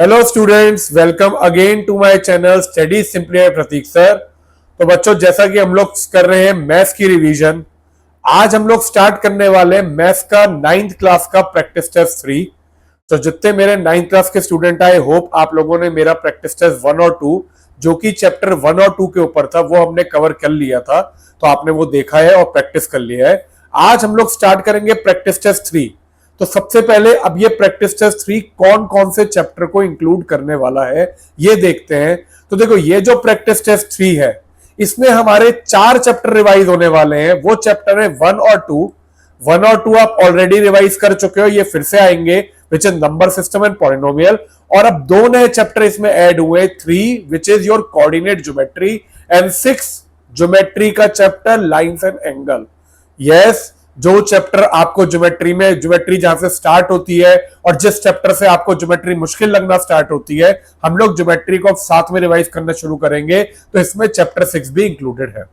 Hello students, welcome again to my channel study simply by Prateek sir. तो बच्चों, जैसा कि हम लोग कर रहे हैं मैथ्स की रिवीजन, आज हम लोग स्टार्ट करने वाले हैं मैथ्स का 9th क्लास का प्रैक्टिस टेस्ट 3। तो जितने मेरे 9th क्लास के स्टूडेंट आए, होप आप लोगों ने मेरा प्रैक्टिस टेस्ट 1 और 2 जो कि चैप्टर 1 और 2 के ऊपर था वो हमने कवर कर लिया था। तो आपने वो देखा है और प्रैक्टिस कर लिया है। आज हम लोग स्टार्ट करेंगे प्रैक्टिस टेस्ट 3। तो सबसे पहले अब ये प्रैक्टिस टेस्ट 3 कौन कौन से चैप्टर को इंक्लूड करने वाला है ये देखते हैं। तो देखो, ये जो प्रैक्टिस टेस्ट 3 है इसमें हमारे 4 चैप्टर रिवाइज होने वाले हैं। वो चैप्टर है 1 और 2। 1 और 2 आप ऑलरेडी रिवाइज कर चुके हो, ये फिर से आएंगे, which is number system and polynomial. और अब 2 नए चैप्टर इसमें ऐड हुए, 3 which is your coordinate geometry and 6 geometry का chapter lines and angle. Yes, जो चैप्टर आपको ज्योमेट्री में, ज्योमेट्री जहां से स्टार्ट होती है और जिस चैप्टर से आपको ज्योमेट्री मुश्किल लगना स्टार्ट होती है, हम लोग ज्योमेट्री को साथ में रिवाइज करना शुरू करेंगे। तो इसमें चैप्टर 6 भी इंक्लूडेड है।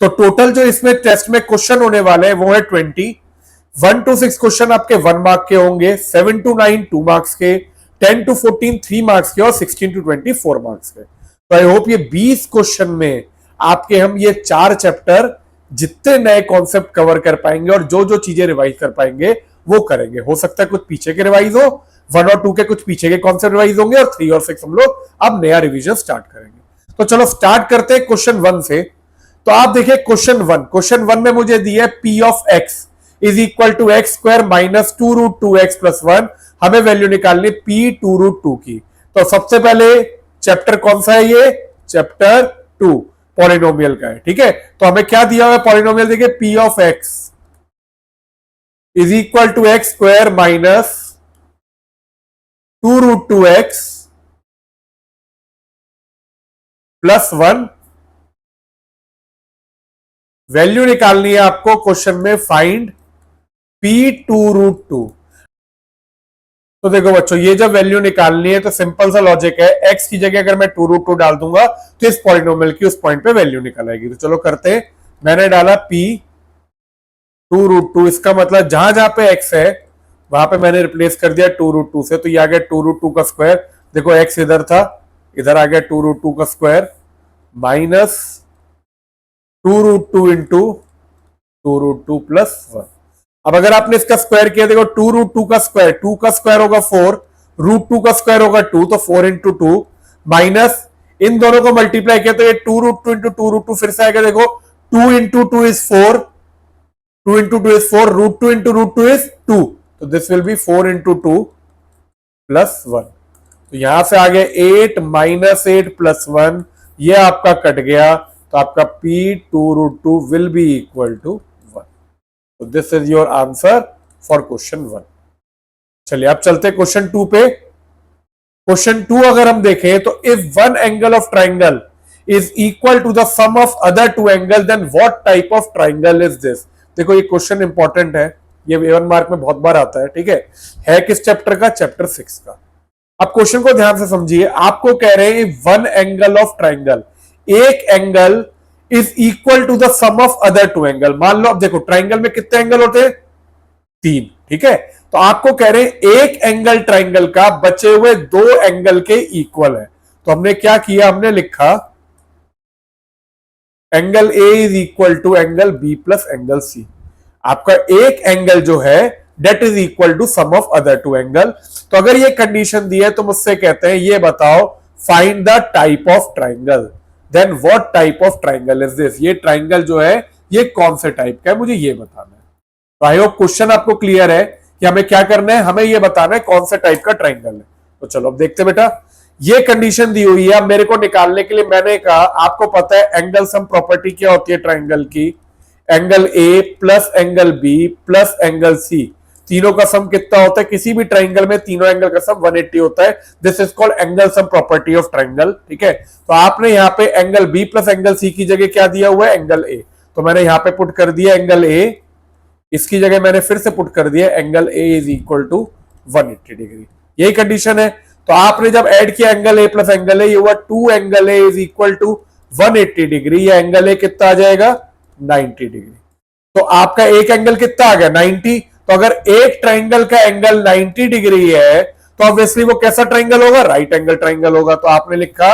तो टोटल जो इसमें टेस्ट में क्वेश्चन होने वाले हैं वो है 20। 1 to 6 क्वेश्चन आपके 1 मार्क के होंगे, 7 to 9 2 मार्क्स के, 10 to 14 3 मार्क्स के और 16 to 20 4 मार्क्स के। तो आई होप ये 20 क्वेश्चन में आपके हम ये 4 चैप्टर जितने नए कॉन्सेप्ट कवर कर पाएंगे और जो जो चीजें रिवाइज कर पाएंगे वो करेंगे। हो सकता है कुछ पीछे के रिवाइज हो, 1 और 2 के कुछ पीछे के कॉन्सेप्ट रिवाइज होंगे और 3 और 6 हम लोग अब नया रिवीजन स्टार्ट करेंगे। तो चलो स्टार्ट करते हैं क्वेश्चन 1 से। तो आप देखिए क्वेश्चन 1 में मुझे दिया है P of x is equal to x square minus 2√2x plus 1। हमें वैल्यू निकालनी पी 2√2 की। तो सबसे पहले चैप्टर कौन सा है? ये चैप्टर 2 पॉलिनोमियल का है। ठीक है, तो हमें क्या दिया हुआ है पॉलिनोमियल? देखिए, p of x is equal to x square minus 2√2x plus 1। Value निकालनी है आपको क्वेश्चन में, फाइंड पी 2√2। तो देखो बच्चों, ये जब वैल्यू निकालनी है तो सिंपल सा लॉजिक है, x की जगह अगर मैं 2√2 डाल दूंगा तो इस पॉलिनोमियल की उस पॉइंट पे वैल्यू निकल आएगी। तो चलो करते हैं। मैंने डाला p 2√2, इसका मतलब जहां जहां पे x है वहां पे मैंने रिप्लेस कर दिया 2√2 से। तो ये आ गया 2√2 का स्क्वायर। देखो x इधर था, इधर आ गया 2√2 का स्क्वायर माइनस 2√2 इंटू 2√2 प्लस 1। अब अगर आपने इसका स्क्वायर किया, देखो 2√2 का स्क्वायर, 2 का स्क्वायर होगा 4, √2 का स्क्वायर होगा 2, तो 4 इंटू 2 माइनस इन दोनों को मल्टीप्लाई किया तो ये 2√2 इंटू 2√2 फिर से आएगा। देखो 2 into 2 is 4, 2 into 2 is 4, √2 into √2 is 2। तो this will B 4 into 2 plus 1। तो यहां से आ गया 8 माइनस 8 प्लस 1, ये आपका कट गया। तो आपका P 2√2 will be equal to 1। तो this is your answer for question 1। चलिए अब चलते हैं क्वेश्चन 2 पे। क्वेश्चन 2 अगर हम देखें तो if one angle of triangle is equal to the sum of other two angle then what type of triangle is this. देखो ये क्वेश्चन इंपॉर्टेंट है, ये 1 मार्क में बहुत बार आता है। ठीक है किस चैप्टर का? चैप्टर 6 का। अब क्वेश्चन को ध्यान से समझिए। आपको कह रहे हैं वन एंगल ऑफ ट्राइंगल, एक angle is equal to the sum of other two angle. मान लो अब देखो ट्राइंगल में कितने एंगल होते हैं? 3। ठीक है, तो आपको कह रहे हैं एक एंगल ट्राइंगल का बचे हुए 2 एंगल के इक्वल है। तो हमने क्या किया? हमने लिखा angle A is equal to angle B plus angle C. आपका एक एंगल जो है that is equal to sum of other two angle. तो अगर ये कंडीशन दी है तो मुझसे कहते हैं ये बताओ find the type of triangle, then what type of triangle is this. ये ट्राइंगल जो है ये कौन से टाइप का है, मुझे ये बताना है। तो आई होप क्वेश्चन आपको क्लियर है कि हमें क्या करना है, हमें ये बताना है कौन से टाइप का ट्राइंगल है। तो चलो अब देखते बेटा, ये कंडीशन दी हुई है। अब मेरे को निकालने के लिए मैंने कहा, आपको पता है एंगल सम प्रॉपर्टी क्या होती है ट्राइंगल की? Angle A plus angle B plus angle C, तीनों का सम कितना होता है? किसी भी ट्राइंगल में तीनों एंगल का सम 180 होता है। This is called angle sum property of triangle. ठीक है, तो आपने यहाँ पे angle B plus angle C की जगह क्या दिया हुआ है? Angle A. तो मैंने यहाँ पे पुट कर दिया एंगल ए, इसकी जगह मैंने फिर से पुट कर दिया angle A is equal to 180 degree. यही कंडीशन है। तो आपने जब ऐड किया angle A plus angle A, ये हुआ 2 angle A is equal to 180 degree. या एंगल ए कितना आ जाएगा? 90 डिग्री। तो आपका एक एंगल कितना आ गया? 90। तो अगर एक ट्राइंगल का एंगल 90 डिग्री है तो ऑब्वियसली वो कैसा ट्राइंगल होगा, राइट एंगल ट्राइंगल होगा। तो आपने लिखा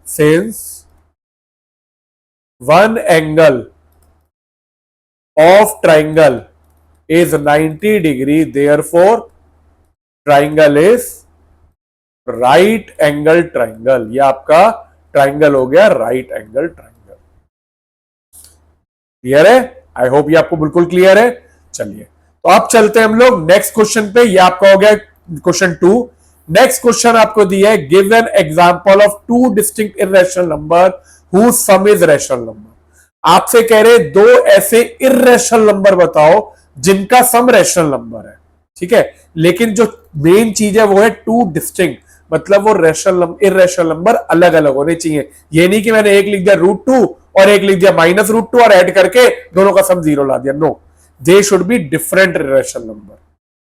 since one angle of triangle is 90 degree, therefore triangle is right angle triangle. ये आपका ट्राइंगल हो गया राइट एंगल ट्राइंगल। क्लियर है? आई होप ये आपको बिल्कुल क्लियर है। चलिए तो अब चलते हैं हम लोग नेक्स्ट क्वेश्चन पे। ये आपका हो गया क्वेश्चन 2। नेक्स्ट क्वेश्चन आपको दिया है, give an example of two distinct irrational number whose sum is rational number. आपसे कह रहे दो ऐसे इर्रेशनल नंबर बताओ जिनका सम रैशनल नंबर है, ठीक है, लेकिन जो मेन चीज है वो है टू डिस्टिंक्ट, मतलब वो रैशनल इर्रेशनल नंबर अलग अलग होने चाहिए। ये नहीं कि मैंने एक लिख दिया √2 और एक लिख दिया -√2 और ऐड करके दोनों का सम 0 ला दिया। No, they should be different rational number.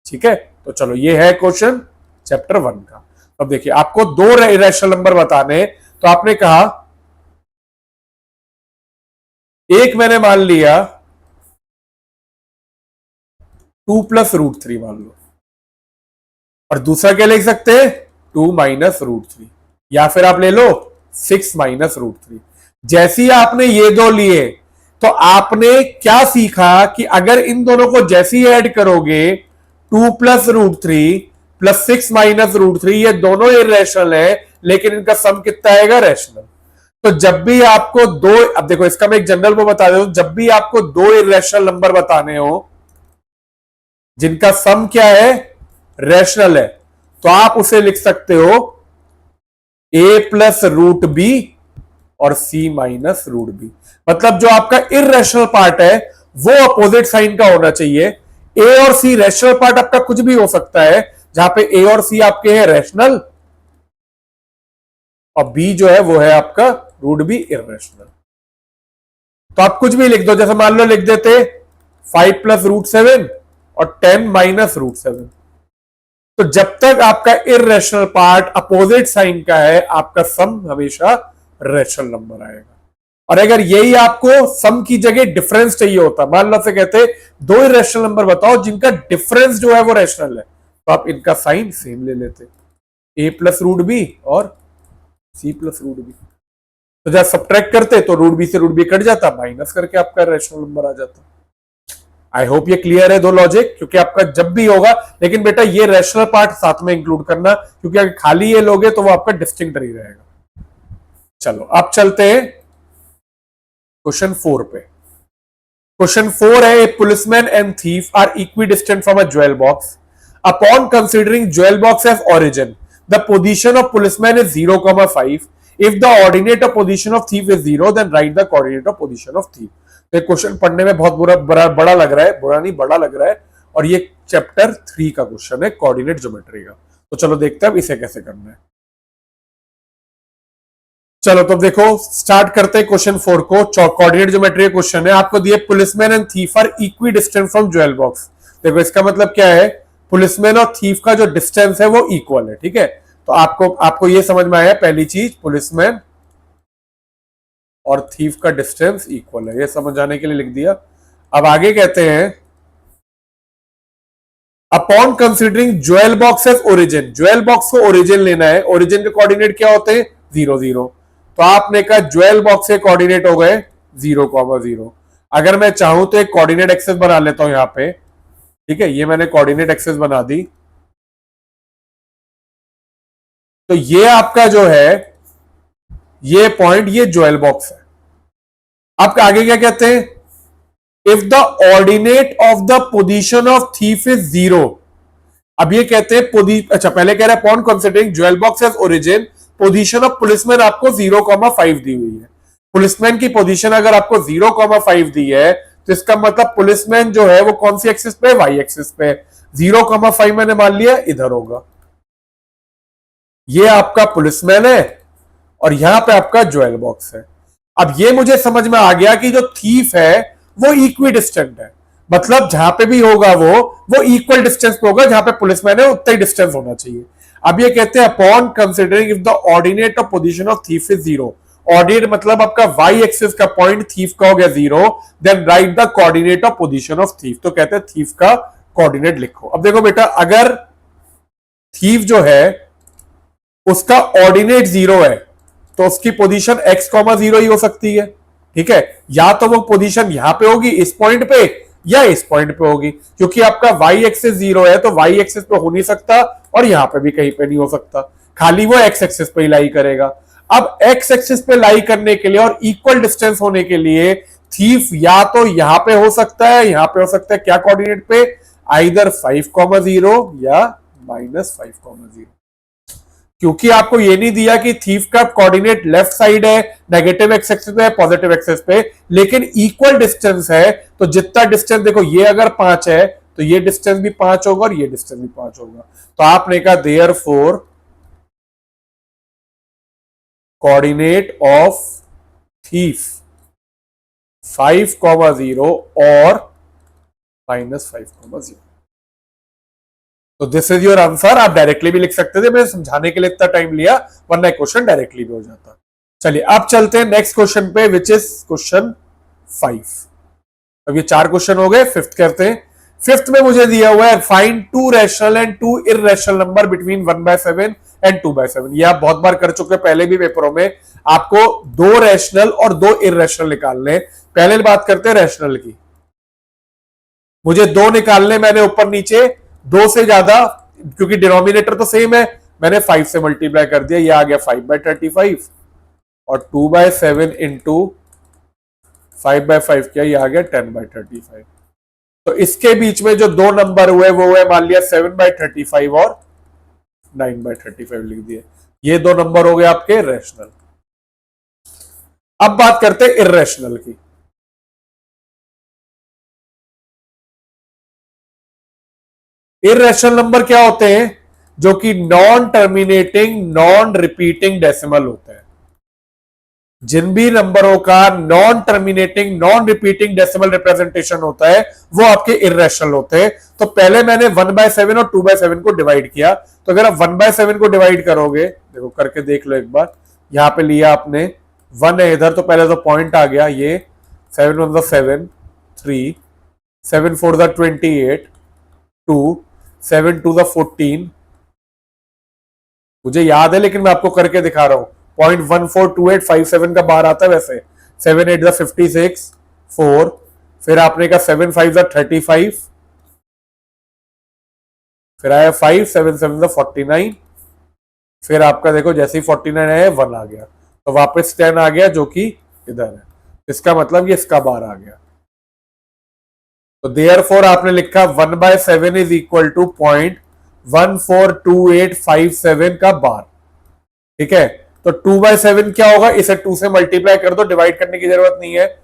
ठीक है, तो चलो ये है क्वेश्चन चैप्टर 1 का। अब देखिए आपको दो रैशनल नंबर बताने, तो आपने कहा एक मैंने मान लिया 2 + √3 मान लो, और दूसरा क्या लिख सकते हैं 2 - √3, या फिर आप ले लो 6 - √3। जैसी आपने ये दो लिए तो आपने क्या सीखा कि अगर इन दोनों को जैसी ऐड करोगे 2 + √3 + 6 - √3, ये दोनों इर्रेशनल है, लेकिन इनका सम कितना आएगा, रैशनल। तो जब भी आपको दो, अब देखो इसका मैं एक जनरल को बता देता हूं, जब भी आपको दो इर्रेशनल नंबर बताने हो जिनका सम क्या है, रैशनल है, तो आप उसे लिख सकते हो a + √b और c - √b। मतलब जो आपका इर्रेशनल पार्ट है वो अपोजिट साइन का होना चाहिए। a और c रैशनल पार्ट आपका कुछ भी हो सकता है, जहां पे a और c आपके हैं रैशनल और b जो है वो है आपका √b इर्रेशनल। तो आप कुछ भी लिख दो, जैसे मान लो लिख देते 5 + √7 और 10 - √7। तो जब तक आपका इर्रेशनल पार्ट अपोजिट साइन का है, आपका सम हमेशा रैशनल नंबर आएगा। और अगर यही आपको सम की जगह डिफरेंस चाहिए होता, मान लो से कहते दो इर्रेशनल नंबर बताओ जिनका डिफरेंस जो है वो रैशनल है, तो आप इनका साइन सेम ले लेते, a + √b और c + √b। तो जब सब्ट्रैक्ट करते तो √b से √b कट जाता, माइनस करके आपका रैशनल नंबर आ जाता। आई होप ये क्लियर है दो लॉजिक, क्योंकि आपका जब भी होगा, लेकिन बेटा ये रैशनल पार्ट साथ में इंक्लूड करना, क्योंकि अगर खाली ये लोगे तो वो आपका डिस्टिंक्ट ही रहेगा। चलो अब चलते हैं क्वेश्चन 4 पे। क्वेश्चन 4 है, a policeman and thief are equidistant from a jewel box. Upon considering jewel box as origin, the position of policeman is 0,5। If the ordinate of position of thief is 0, then write the coordinate of position of thief. तो question पढ़ने में बहुत बड़ा लग रहा है, बुरा नहीं बड़ा लग रहा है, और ये चैप्टर 3 का क्वेश्चन है कोऑर्डिनेट ज्योमेट्री का। तो चलो देखते हैं अब इसे कैसे करना है। चलो तो देखो स्टार्ट करते हैं क्वेश्चन 4 को। कोऑर्डिनेट ज्योमेट्री का क्वेश्चन है, आपको दिए policeman and thief are equidistant from jewel box. देखो इसका मतलब क्या है, पुलिसमैन और थीफ का जो डिस्टेंस है वो इक्वल है। ठीक है, तो आपको ये समझ में आया पहली चीज, पुलिसमैन और थीफ का डिस्टेंस इक्वल है, ये समझ आने के लिए लिख दिया। अब आगे कहते हैं upon considering jewel box as origin, jewel box को ओरिजिन लेना है, ओरिजिन के कोऑर्डिनेट क्या होते हैं 0, 0। तो आपने कहा ज्वेल बॉक्स के कोऑर्डिनेट हो गए 0,0। अगर मैं चाहूं तो एक कोऑर्डिनेट एक्सेस बना लेता हूं यहां पे। ठीक है, ये मैंने कोऑर्डिनेट एक्सेस बना दी। तो ये आपका जो है ये पॉइंट, ये ज्वेल बॉक्स है। आपका आगे क्या कहते हैं, if the ordinate of the position of thief is 0। अब ये कहते हैं अच्छा पहले कह रहा है upon considering jewel box as origin, position of policeman आपको 0,5 दी हुई है। पुलिसमैन की पोजीशन अगर आपको 0,5 दी है, तो इसका मतलब पुलिसमैन जो है वो कौन सी एक्सिस पे, वाई एक्सिस पे। 0,5 मैंने मान लिया इधर होगा, ये आपका पुलिसमैन है और यहां पे आपका ज्वेल बॉक्स है। अब ये मुझे समझ में आ गया कि जो थीफ है वो इक्वी डिस्टेंट है, मतलब जहां पे भी होगा वो इक्वल डिस्टेंस पे होगा, जहां पे पुलिसमैन है उतना ही डिस्टेंस होना चाहिए। अब ये कहते हैं upon considering if the ordinate of position of thief is 0, ordinate मतलब आपका वाई एक्सिस का पॉइंट थीफ का हो गया 0, then write the coordinate of position of thief. तो कहते हैं थीफ का कोऑर्डिनेट लिखो। अब देखो बेटा, अगर थीफ जो है उसका ऑर्डिनेट 0 है, तो उसकी पोजीशन x,0 ही हो सकती है। ठीक है, या तो वो पोजीशन यहां पे होगी इस पॉइंट पे, या इस पॉइंट पे होगी, क्योंकि आपका y एक्सिस 0 है तो y एक्सिस पे हो नहीं सकता और यहां पे भी कहीं पे नहीं हो सकता, खाली वो x एक्सिस पे ही लाई करेगा। अब x एक्सिस पे लाई करने के लिए और इक्वल डिस्टेंस होने के लिए थीफ या तो यहां पे हो सकता है, यहां पे हो सकता है, क्या कोऑर्डिनेट पे, आइदर 5,0 या -5,0, क्योंकि आपको ये नहीं दिया कि थीफ का कोऑर्डिनेट लेफ्ट साइड है, नेगेटिव एक्स एक्सिस पे है, पॉजिटिव एक्सिस पे, लेकिन इक्वल डिस्टेंस है, तो जितना डिस्टेंस देखो, ये अगर 5 है तो ये डिस्टेंस भी 5 होगा और ये डिस्टेंस भी 5 होगा। तो आपने कहा देयरफॉर कोऑर्डिनेट ऑफ थीफ 5,0 और -5,0। तो दिस इज योर आंसर। आप डायरेक्टली भी लिख सकते थे, मैंने समझाने के लिए इतना टाइम लिया, वरना क्वेश्चन डायरेक्टली भी हो जाता। चलिए अब चलते हैं नेक्स्ट क्वेश्चन पे, विच इज क्वेश्चन 5। अब ये 4 क्वेश्चन हो गए, फिफ्थ करते हैं। फिफ्थ में मुझे दिया हुआ है find 2 rational and 2 irrational number between 1/7 and 2/7। ये आप बहुत बार कर चुके हैं पहले भी पेपरों में। आपको 2 रैशनल और 2 इररेशनल निकालने। पहले बात करते हैं रैशनल की। मुझे 2 निकालने, मैंने ऊपर नीचे 2 से ज्यादा, क्योंकि डिनोमिनेटर तो सेम है, मैंने 5 से मल्टीप्लाई कर दिया, ये आ गया 5/35 और 2/7 इंटू 5/5 क्या, ये आ गया 10/35। तो इसके बीच में जो 2 नंबर हुए वो है, मान लिया 7/35 और 9/35 लिख दिए। ये 2 नंबर हो गए आपके रैशनल। अब बात करते हैं इररेशनल की। इररेशनल नंबर क्या होते हैं, जो कि non terminating non repeating decimal होते हैं। जिन भी नंबरों का non terminating non repeating decimal representation होता है वो आपके इररेशनल होते हैं। तो पहले मैंने 1/7 और 2/7 को डिवाइड किया। तो अगर आप 1/7 को डिवाइड करोगे, देखो करके देख लो एक बार, यहां पे लिया आपने 1 है इधर, तो पहले तो पॉइंट आ गया, ये 7 1 7 3 7 4 28 2 7 2 14। मुझे याद है लेकिन मैं आपको करके दिखा रहा हूं। 0.142857 का बार आता है वैसे। 7 8 56 4, फिर आपने का 7 5 35, फिर आया 5 7 7 49, फिर आपका देखो जैसे ही 49 आया 1 आ गया, तो वापस 10 आ गया जो कि इधर है। इसका मतलब ये इसका बार आ गया। तो देयरफॉर आपने लिखा 1/7 इज इक्वल टू 0.142857 का बार। ठीक है, तो 2/7 क्या होगा, इसे 2 से मल्टीप्लाई कर दो, डिवाइड करने की जरूरत नहीं है।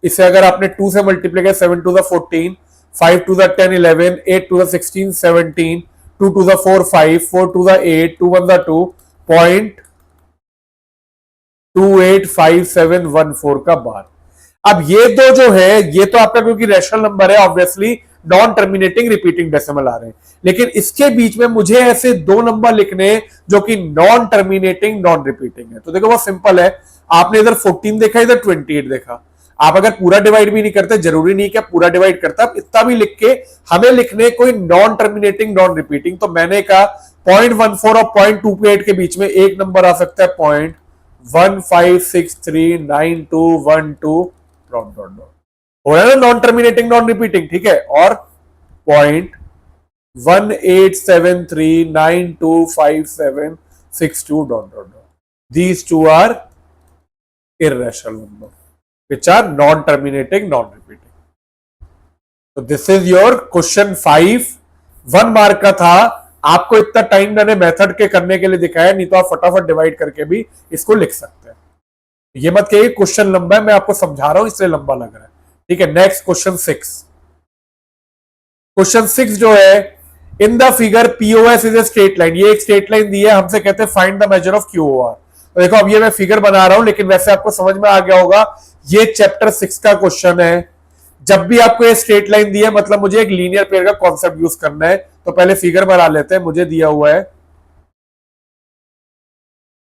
इसे अगर आपने 2 से मल्टीप्लाई किया, 7 2 14, 5 2 10 11, 8 2 16 17, 2 2 4 5, 4 2 8, 2 1 2, 0.285714 का बार। अब ये दो जो है ये तो आपका, क्योंकि रैशनल नंबर है, obviously non terminating repeating decimal आ रहे हैं, लेकिन इसके बीच में मुझे ऐसे 2 नंबर लिखने जो कि नॉन टर्मिनेटिंग नॉन रिपीटिंग है। तो देखो बहुत सिंपल है, आपने इधर 14 देखा, इधर 28 देखा। आप अगर पूरा डिवाइड भी नहीं करते, जरूरी नहीं कि आप पूरा डिवाइड करता, आप इतना भी लिख के हमें लिखने कोई नॉन टर्मिनेटिंग नॉन रिपीटिंग। तो मैंने कहा 0.14 और 0.28 के बीच में एक नंबर आ सकता है 0.15639212 डॉट डॉट डॉट, हो रहा है ना नॉन टर्मिनेटिंग नॉन रिपीटिंग। ठीक है, और 0.1873925762 dot dot dot, these two are irrational number which are non terminating non repeating. तो this is your question 5, 1 mark का था। आपको इतना टाइम मैंने मेथड के करने के लिए दिखाया, नहीं तो आप फटाफट डिवाइड करके भी इसको लिख सकते हैं। ये मत कहिए क्वेश्चन लंबा है, मैं आपको समझा रहा हूं इसलिए लंबा लग रहा है। ठीक है, नेक्स्ट क्वेश्चन 6। क्वेश्चन 6 जो है, in the figure POS is a straight line. ये एक स्ट्रेट लाइन दी है, हमसे कहते हैं फाइंड द मेजर ऑफ क्यूओआर। तो देखो अब ये मैं फिगर बना रहा हूं, लेकिन वैसे आपको समझ में आ गया होगा, ये चैप्टर 6 का क्वेश्चन है। जब भी आपको ये स्ट्रेट लाइन दी है, मतलब मुझे एक लीनियर पेयर का कॉन्सेप्ट यूज करना है। तो पहले फिगर बना लेते हैं। मुझे दिया हुआ है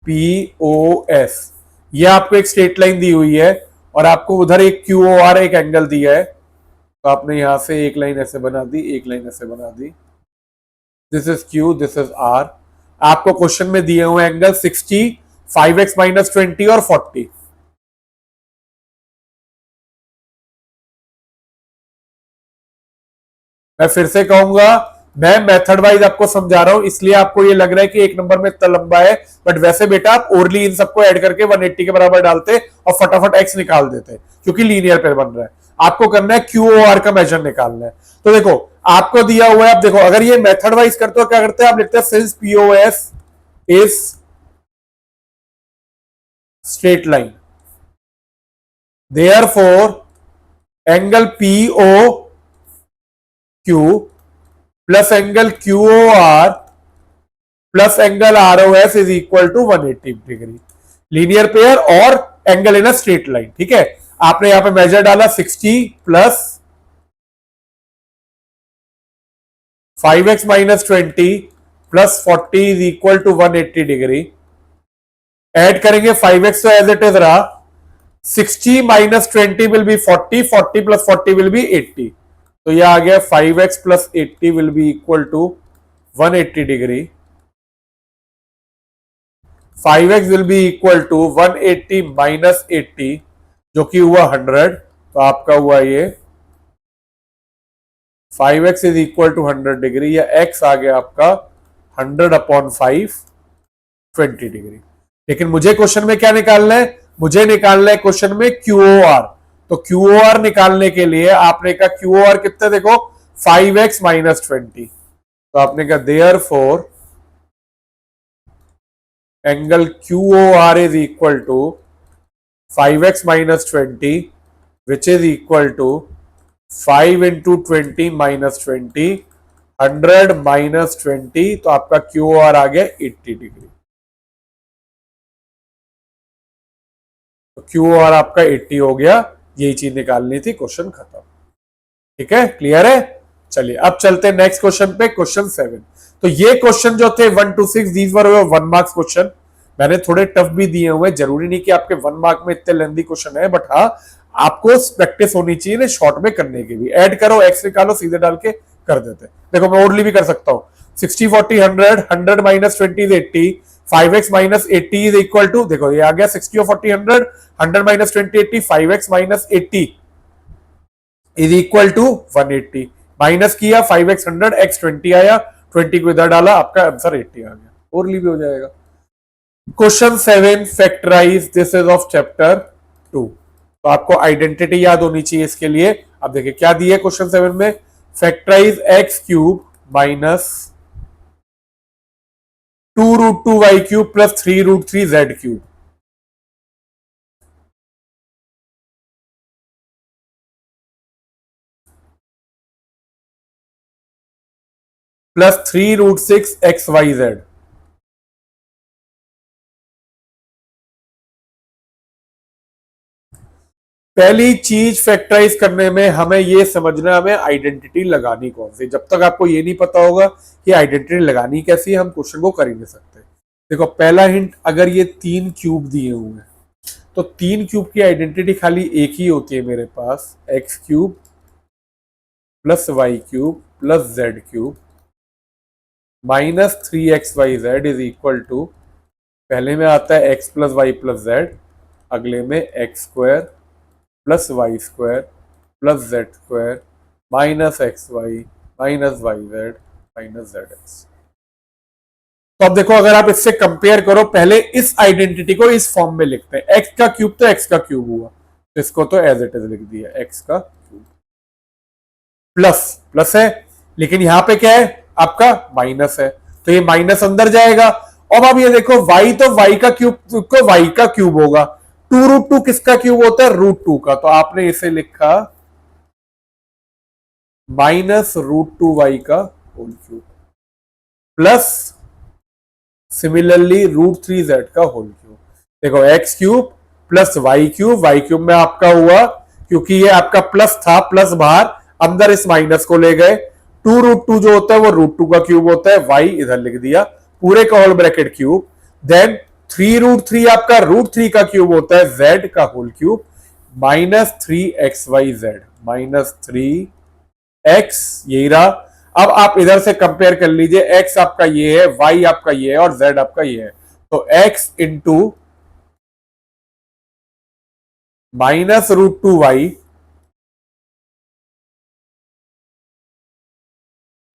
पीओएस, ये आपको एक स्ट्रेट लाइन दी हुई है और आपको उधर एक क्यूओआर एक एंगल दिया है। तो आपने यहां से एक लाइन ऐसे बना दी, एक लाइन ऐसे बना दी। This is Q, this is R. आपको क्वेश्चन में दिए हुए एंगल 60, 5x माइनस 20 और 40। मैं फिर से कहूंगा, मैं मेथड वाइज आपको समझा रहा हूं, इसलिए आपको ये लग रहा है कि एक नंबर में इतना लंबा है, बट वैसे बेटा आप ओरली इन सबको ऐड करके 180 के बराबर डालते और फटाफट x निकाल देते, क्योंकि लीनियर पेयर बन रहा है। आपको करना है QOR का मेजर निकालना है। तो देखो आपको दिया हुआ है, आप देखो अगर ये मेथड वाइज करते हो क्या करते हैं, आप लिखते हैं since POS is straight line, therefore angle POQ plus angle QOR plus angle ROS is equal to 180 degree. Linear pair और angle in a straight line, ठीक है। आपने यहां पे मेजर डाला 60 plus 5x minus 20 plus 40 is equal to 180 degree. Add करेंगे 5x तो as it is रहा, 60 minus 20 will be 40, 40 plus 40 will be 80। तो यह आ गया 5x plus 80 will be equal to 180 degree. 5x will be equal to 180 minus 80 जो कि हुआ 100। तो आपका हुआ ये 5x is equal to 100 degree, या x आ गया आपका 100/5 20 डिग्री। लेकिन मुझे क्वेश्चन में क्या निकालना है, मुझे निकालना है क्वेश्चन में QOR। तो QOR निकालने के लिए आपने कहा QOR कितना, देखो 5x माइनस 20। तो आपने कहा therefore angle QOR is equal to 5x minus 20 which is equal to 5 into 20 minus 20, 100 minus 20। तो आपका QOR आ गया 80 डिग्री। तो QOR आपका 80 हो गया, यही चीज निकालनी थी, क्वेश्चन खत्म। ठीक है, क्लियर है। चलिए अब चलते हैं नेक्स्ट क्वेश्चन पे, क्वेश्चन 7। तो ये क्वेश्चन जो थे 1 to 6 these were 1 marks question. मैंने थोड़े टफ भी दिए हुए, जरूरी नहीं कि आपके 1 मार्क में इतने लेंथी क्वेश्चन है, बट हाँ आपको प्रैक्टिस होनी चाहिए ना शॉर्ट में करने की भी। ऐड करो, एक्स निकालो, सीधे डाल के कर देते। देखो मैं ओरली भी कर सकता हूँ, 60 40 100, 100 minus 20 is 80, 5x minus 80 is equal to, देखो ये आ गया 60 और 40 100, 100 minus 20 80, 5x minus 80 is equal to 180। Minus किया 5x 100, x 20 आया, 20 को इधर डाला, आपका आंसर 80 आ गया। ओरली भी हो जाएगा। Question 7 factorize, this is of chapter 2। तो आपको आइडेंटिटी याद होनी चाहिए इसके लिए। अब देखिए क्या दिया क्वेश्चन 7 में, factorize x cube minus 2√2y cube plus 3√3z cube plus 3√6xyz। पहली चीज फैक्टराइज करने में हमें ये समझना, हमें आइडेंटिटी लगानी कौन सी। जब तक आपको ये नहीं पता होगा कि आइडेंटिटी लगानी कैसी है, हम क्वेश्चन को कर ही नहीं सकते। देखो पहला हिंट, अगर ये 3 क्यूब दिए हुए हैं तो 3 क्यूब की आइडेंटिटी खाली एक ही होती है मेरे पास, x cube plus y cube plus z cube minus 3xyz is equal to, पहले में आता है x plus Y plus z, अगले में x square plus y square plus z square minus x y minus y z minus z x. तो अब देखो अगर आप इससे कंपेयर करो, पहले इस आइडेंटिटी को इस फॉर्म में लिखते हैं, x का क्यूब तो x का क्यूब हुआ, इसको तो एज इट इज लिख दिया, x का क्यूब प्लस प्लस है, लेकिन यहां पे क्या है आपका माइनस है, तो ये माइनस अंदर जाएगा। अब आप ये देखो y तो y का क्यूब को y का क्यूब होगा, 2√2 किसका क्यूब होता है, √2 का, तो आपने इसे लिखा माइनस √2y का whole cube plus similarly √3z का होल क्यूब। देखो x cube plus y cube में आपका हुआ, क्योंकि ये आपका प्लस था, प्लस बाहर अंदर इस माइनस को ले गए, 2√2 जो होता है वो √2 का क्यूब होता है, y इधर लिख दिया पूरे का होल ब्रैकेट क्यूब, देन 3√3 आपका √3 का क्यूब होता है, z का whole cube minus 3xyz minus 3x, यही रहा। अब आप इधर से कंपेयर कर लीजिए, एक्स आपका ये है, वाई आपका ये है और जेड आपका ये है, तो x into -√2y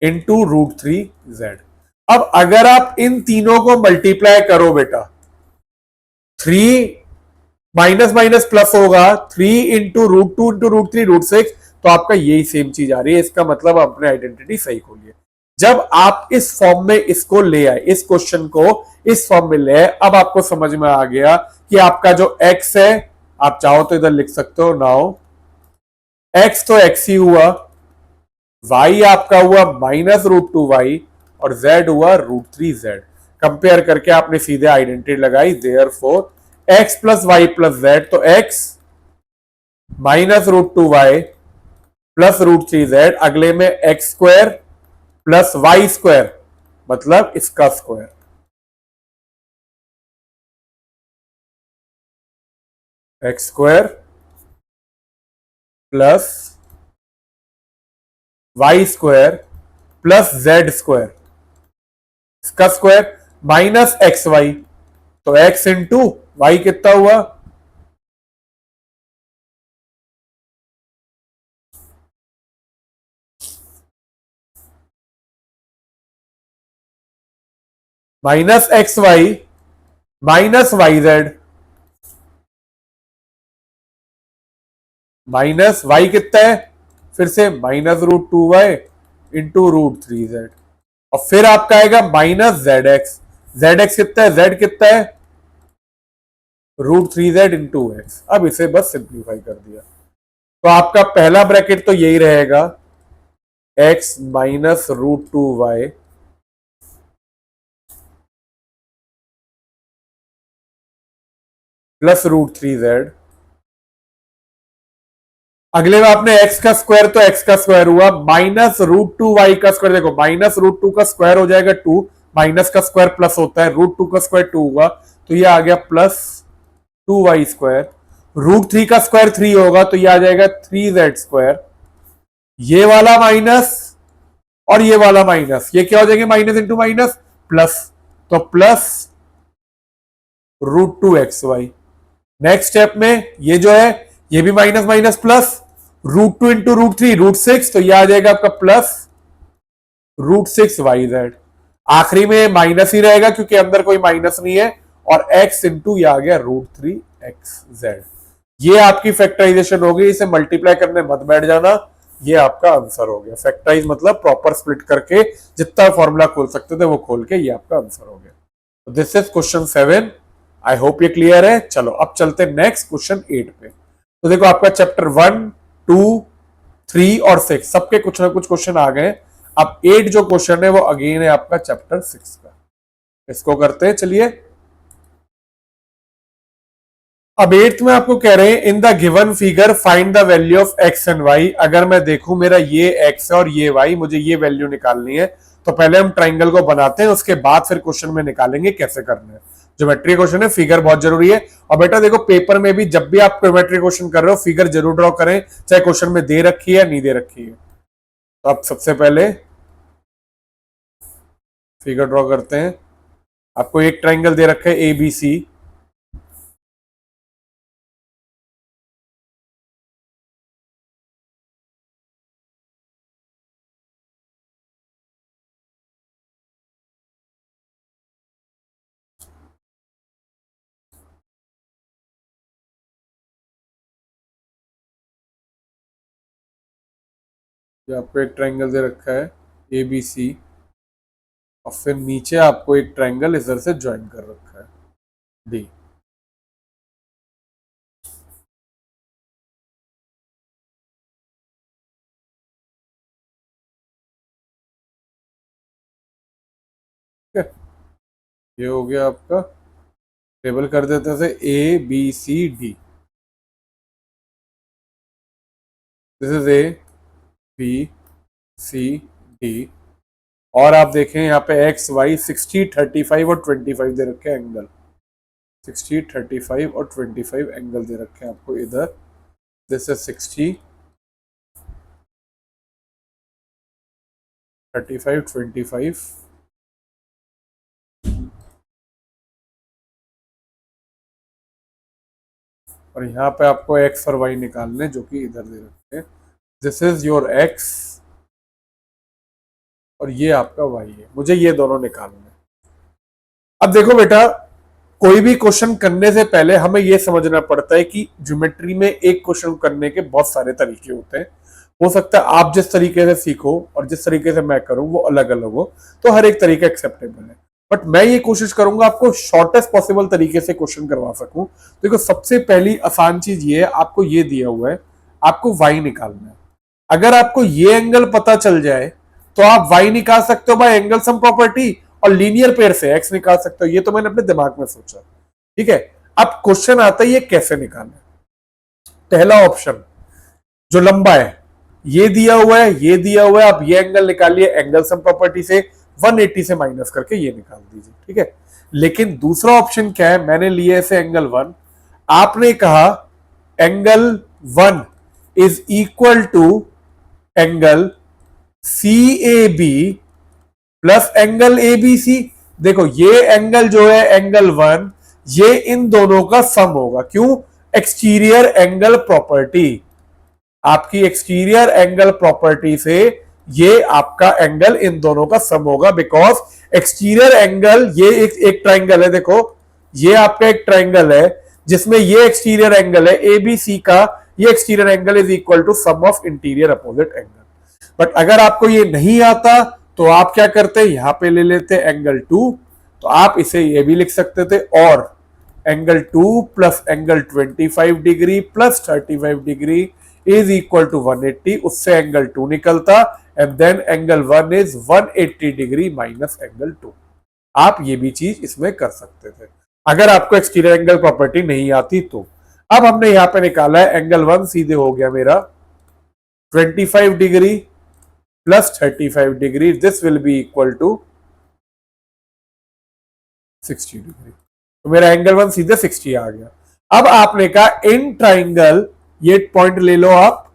into √3z। अब अगर आप इन तीनों को मल्टीप्लाई करो बेटा, 3 माइनस माइनस प्लस होगा, 3 इंटू √2 इंटू √3 √6, तो आपका यही सेम चीज आ रही है। इसका मतलब आपने आइडेंटिटी सही खोली है। जब आप इस फॉर्म में इसको ले आए, इस क्वेश्चन को इस फॉर्म में ले आए, अब आपको समझ में आ गया कि आपका जो x है, आप चाहो तो इधर लिख सकते हो, नाउ x तो x ही हुआ, y आपका हुआ -√2y और z हुआ √3z। कंपेयर करके आपने सीधे आइडेंटिटी लगाई, therefore x plus Y plus z, तो x -√2y प्लस √3z, अगले में x square plus y square, मतलब इसका square, x square plus y square plus z square, इसका स्क्वायर माइनस एक्स वाई, तो एक्स इंटू वाई कितना हुआ, -xy -yz minus Y कितना है, फिर से -√2y इंटू √3z, और फिर आपका आएगा -zx, zx कितना है, z कितना है, √3z इंटू एक्स। अब इसे बस सिंप्लीफाई कर दिया, तो आपका पहला ब्रैकेट तो यही रहेगा, x -√2y प्लस √3z, अगले में आपने x का स्क्वायर, तो x का स्क्वायर हुआ -√2y का स्क्वायर, देखो -√2 का स्क्वायर हो जाएगा 2, माइनस का स्क्वायर प्लस होता है, √2 का स्क्वायर 2 हुआ, तो ये आ गया +2y स्क्वायर, √3 का स्क्वायर 3 होगा, तो ये आ जाएगा 3z स्क्वायर, ये वाला माइनस और ये वाला माइनस, ये क्या हो जाएंगे, माइनस इंटू माइनस प्लस, तो प्लस √2xy। नेक्स्ट स्टेप में ये जो है, ये भी माइनस माइनस प्लस, √2 इंटू √3 √6, तो ये आ जाएगा आपका प्लस √6yz। आखिरी में माइनस ही रहेगा क्योंकि अंदर कोई माइनस नहीं है, और x इंटू ये आ गया √3xz। ये आपकी फैक्टराइजेशन हो गई, इसे मल्टीप्लाई करने मत बैठ जाना, ये आपका आंसर हो गया। फैक्टराइज मतलब प्रॉपर स्प्लिट करके जितना फॉर्मूला खोल सकते थे वो खोल के, ये आपका आंसर हो गया। This is question 7। I hope ये क्लियर है। चलो अब चलते हैं नेक्स्ट क्वेश्चन 8 पे। तो देखो आपका चैप्टर 1, 2, 3 और 6 सबके कुछ ना कुछ क्वेश्चन आ गए। अब 8 जो क्वेश्चन है वो अगेन है आपका चैप्टर 6 का। इसको करते हैं, चलिए। अब 8th में आपको कह रहे हैं, in the given figure find the value of x and y. अगर मैं देखूं मेरा ये एक्स है और ये वाई, मुझे ये वैल्यू निकालनी है, तो पहले हम ट्राइंगल को बनाते हैं, उसके बाद फिर क्वेश्चन में निकालेंगे कैसे करना है। ज्योमेट्री क्वेश्चन है, फिगर बहुत जरूरी है। और बेटा देखो, पेपर में भी जब भी आप ज्योमेट्री क्वेश्चन कर रहे हो, फिगर जरूर ड्रॉ करें, चाहे क्वेश्चन में दे रखी है या नहीं दे रखी है। तो अब सबसे पहले फिगर ड्रॉ करते हैं। आपको एक ट्राइंगल दे रखा है ABC, जो आपको एक ट्राइंगल दे रखा है ABC, और फिर नीचे आपको एक ट्राइंगल इधर से ज्वाइन कर रखा है D। ठीक है, ये हो गया आपका। टेबल कर देते थे ABCD। This is ABCD। और आप देखें यहाँ पे XY 60, 35 और 25 दे रखे हैं एंगल। 60, 35 और 25 एंगल दे रखे हैं आपको इधर। दिस इज 60, 35, 25, और यहाँ पे आपको एक्स और वाई निकालने जो कि इधर दे रखे हैं। दिस इज योर एक्स और ये आपका वाई है, मुझे ये दोनों निकालने हैं। अब देखो बेटा, कोई भी क्वेश्चन करने से पहले हमें यह समझना पड़ता है कि ज्योमेट्री में एक क्वेश्चन करने के बहुत सारे तरीके होते हैं। हो सकता है आप जिस तरीके से सीखो और जिस तरीके से मैं करूं वो अलग अलग हो, तो हर एक तरीका एक्सेप्टेबल है। बट मैं ये कोशिश करूंगा आपको शॉर्टेस्ट पॉसिबल तरीके से क्वेश्चन करवा सकूं। देखो, सबसे पहली आसान चीज ये है, आपको ये दिया हुआ है, आपको वाई निकालना है। अगर आपको ये एंगल पता चल जाए तो आप वाई निकाल सकते हो बाय एंगल सम प्रॉपर्टी, और लीनियर पेयर से एक्स निकाल सकते हो। ये तो मैंने अपने दिमाग में सोचा, ठीक है। अब क्वेश्चन आता है ये कैसे निकालना है। पहला ऑप्शन जो लंबा है, ये दिया हुआ है, ये दिया हुआ है, आप ये एंगल निकालिए एंगल सम प्रॉपर्टी से, 180 से माइनस करके ये निकाल दीजिए, ठीक है। लेकिन दूसरा ऑप्शन क्या है, मैंने लिया इसे एंगल 1, आपने कहा angle 1 is equal to angle C A B plus angle A B C. देखो, ये एंगल जो है एंगल 1, ये इन दोनों का सम होगा। क्यों? एक्सटीरियर एंगल प्रॉपर्टी, आपकी एक्सटीरियर एंगल प्रॉपर्टी से ये आपका एंगल इन दोनों का सम होगा। बिकॉज एक्सटीरियर एंगल, ये एक ट्राइंगल है, देखो ये आपका एक ट्राइंगल है जिसमें ये एक्सटीरियर एंगल है एबीसी का, ये exterior angle is equal to sum of interior opposite angle. But अगर आपको ये नहीं आता तो आप क्या करते, यहां पे ले लेते एंगल 2, तो आप इसे ये भी लिख सकते थे, और angle 2 plus angle 25 degree plus 35 degree is equal to 180, उससे एंगल 2 निकलता, and then angle 1 is 180 degree minus angle 2। आप ये भी चीज इसमें कर सकते थे अगर आपको एक्सटीरियर एंगल प्रॉपर्टी नहीं आती तो। अब हमने यहां पे निकाला है एंगल 1 सीधे हो गया मेरा 25 degree plus 35 degree, this will be equal to 60 degree. तो मेरा एंगल 1 सीधे 60 आ गया। अब आपने कहा इन ट्राइंगल, ये पॉइंट ले लो आप,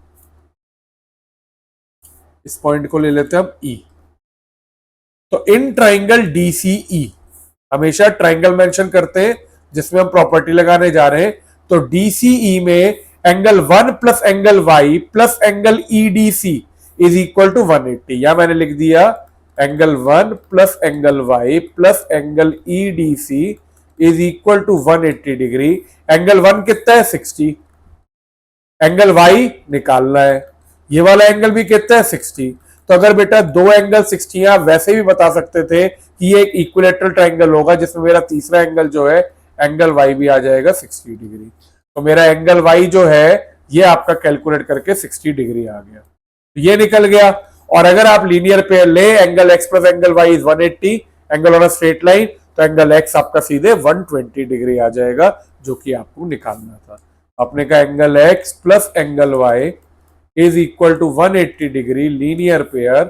इस पॉइंट को ले लेते हैं हम ई। तो इन ट्राइंगल डीसीई, हमेशा ट्राइंगल मेंशन करते हैं जिसमें हम प्रॉपर्टी लगाने जा रहे हैं। तो डीसीई में angle 1 plus angle Y plus angle EDC is equal to 180, या मैंने लिख दिया angle 1 plus angle Y plus angle EDC is equal to 180 degree. Angle 1 कितना है? 60। एंगल वाई निकालना है, ये वाला एंगल भी कितना है? 60। तो अगर बेटा दो एंगल 60 है, आप वैसे भी बता सकते थे कि ये एक इक्विलेटरल ट्राइंगल होगा जिसमें मेरा तीसरा एंगल जो है एंगल वाई भी आ जाएगा 60 डिग्री। तो मेरा एंगल वाई जो है ये आपका कैलकुलेट करके 60 डिग्री आ गया, तो ये निकल गया। और अगर आप लीनियर पेयर ले, angle x plus angle Y is 180, angle on a straight line, तो एंगल एक्स आपका सीधे 120 डिग्री आ जाएगा, जो कि आपको निकालना था। आपने कहा angle x plus angle Y is equal to 180 degree linear pair,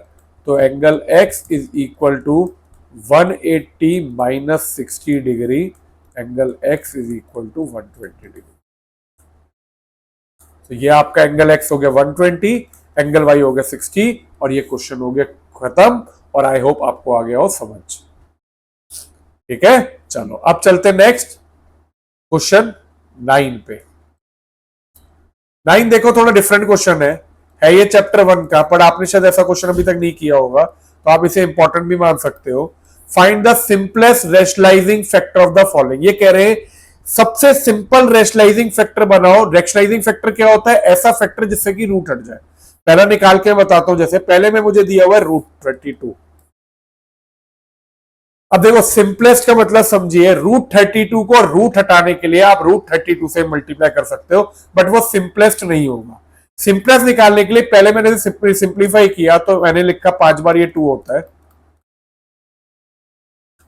तो angle x is equal to 180 minus 60 degree, angle x is equal to 120 degree. तो ये आपका एंगल एक्स हो गया 120, एंगल वाई हो गया 60, और ये क्वेश्चन हो गया खत्म। और आई होप आपको आ गया हो समझ, ठीक है। चलो अब चलते नेक्स्ट क्वेश्चन 9 पे। 9 देखो, थोड़ा डिफरेंट क्वेश्चन है ये चैप्टर 1 का, पर आपने शायद ऐसा क्वेश्चन अभी तक नहीं किया होगा, तो आप इसे इंपॉर्टेंट भी मान सकते हो। Find the simplest rationalising factor of the following. ये कह रहे हैं सबसे सिंपल रेशनलाइजिंग फैक्टर बनाओ। रेशनलाइजिंग फैक्टर क्या होता है? ऐसा फैक्टर जिससे कि रूट हट जाए। पहला निकाल के बताता हूं, जैसे पहले में मुझे दिया हुआ है √32। अब देखो, सिंपलेस्ट का मतलब समझिए, √32 को रूट हटाने के लिए आप √32 से मल्टीप्लाई कर सकते हो, बट वो सिंपलेस्ट नहीं होगा। सिंपलेस्ट निकालने के लिए पहले मैंने सिंप्लीफाई किया, तो मैंने लिखा 5 बार ये 2 होता है,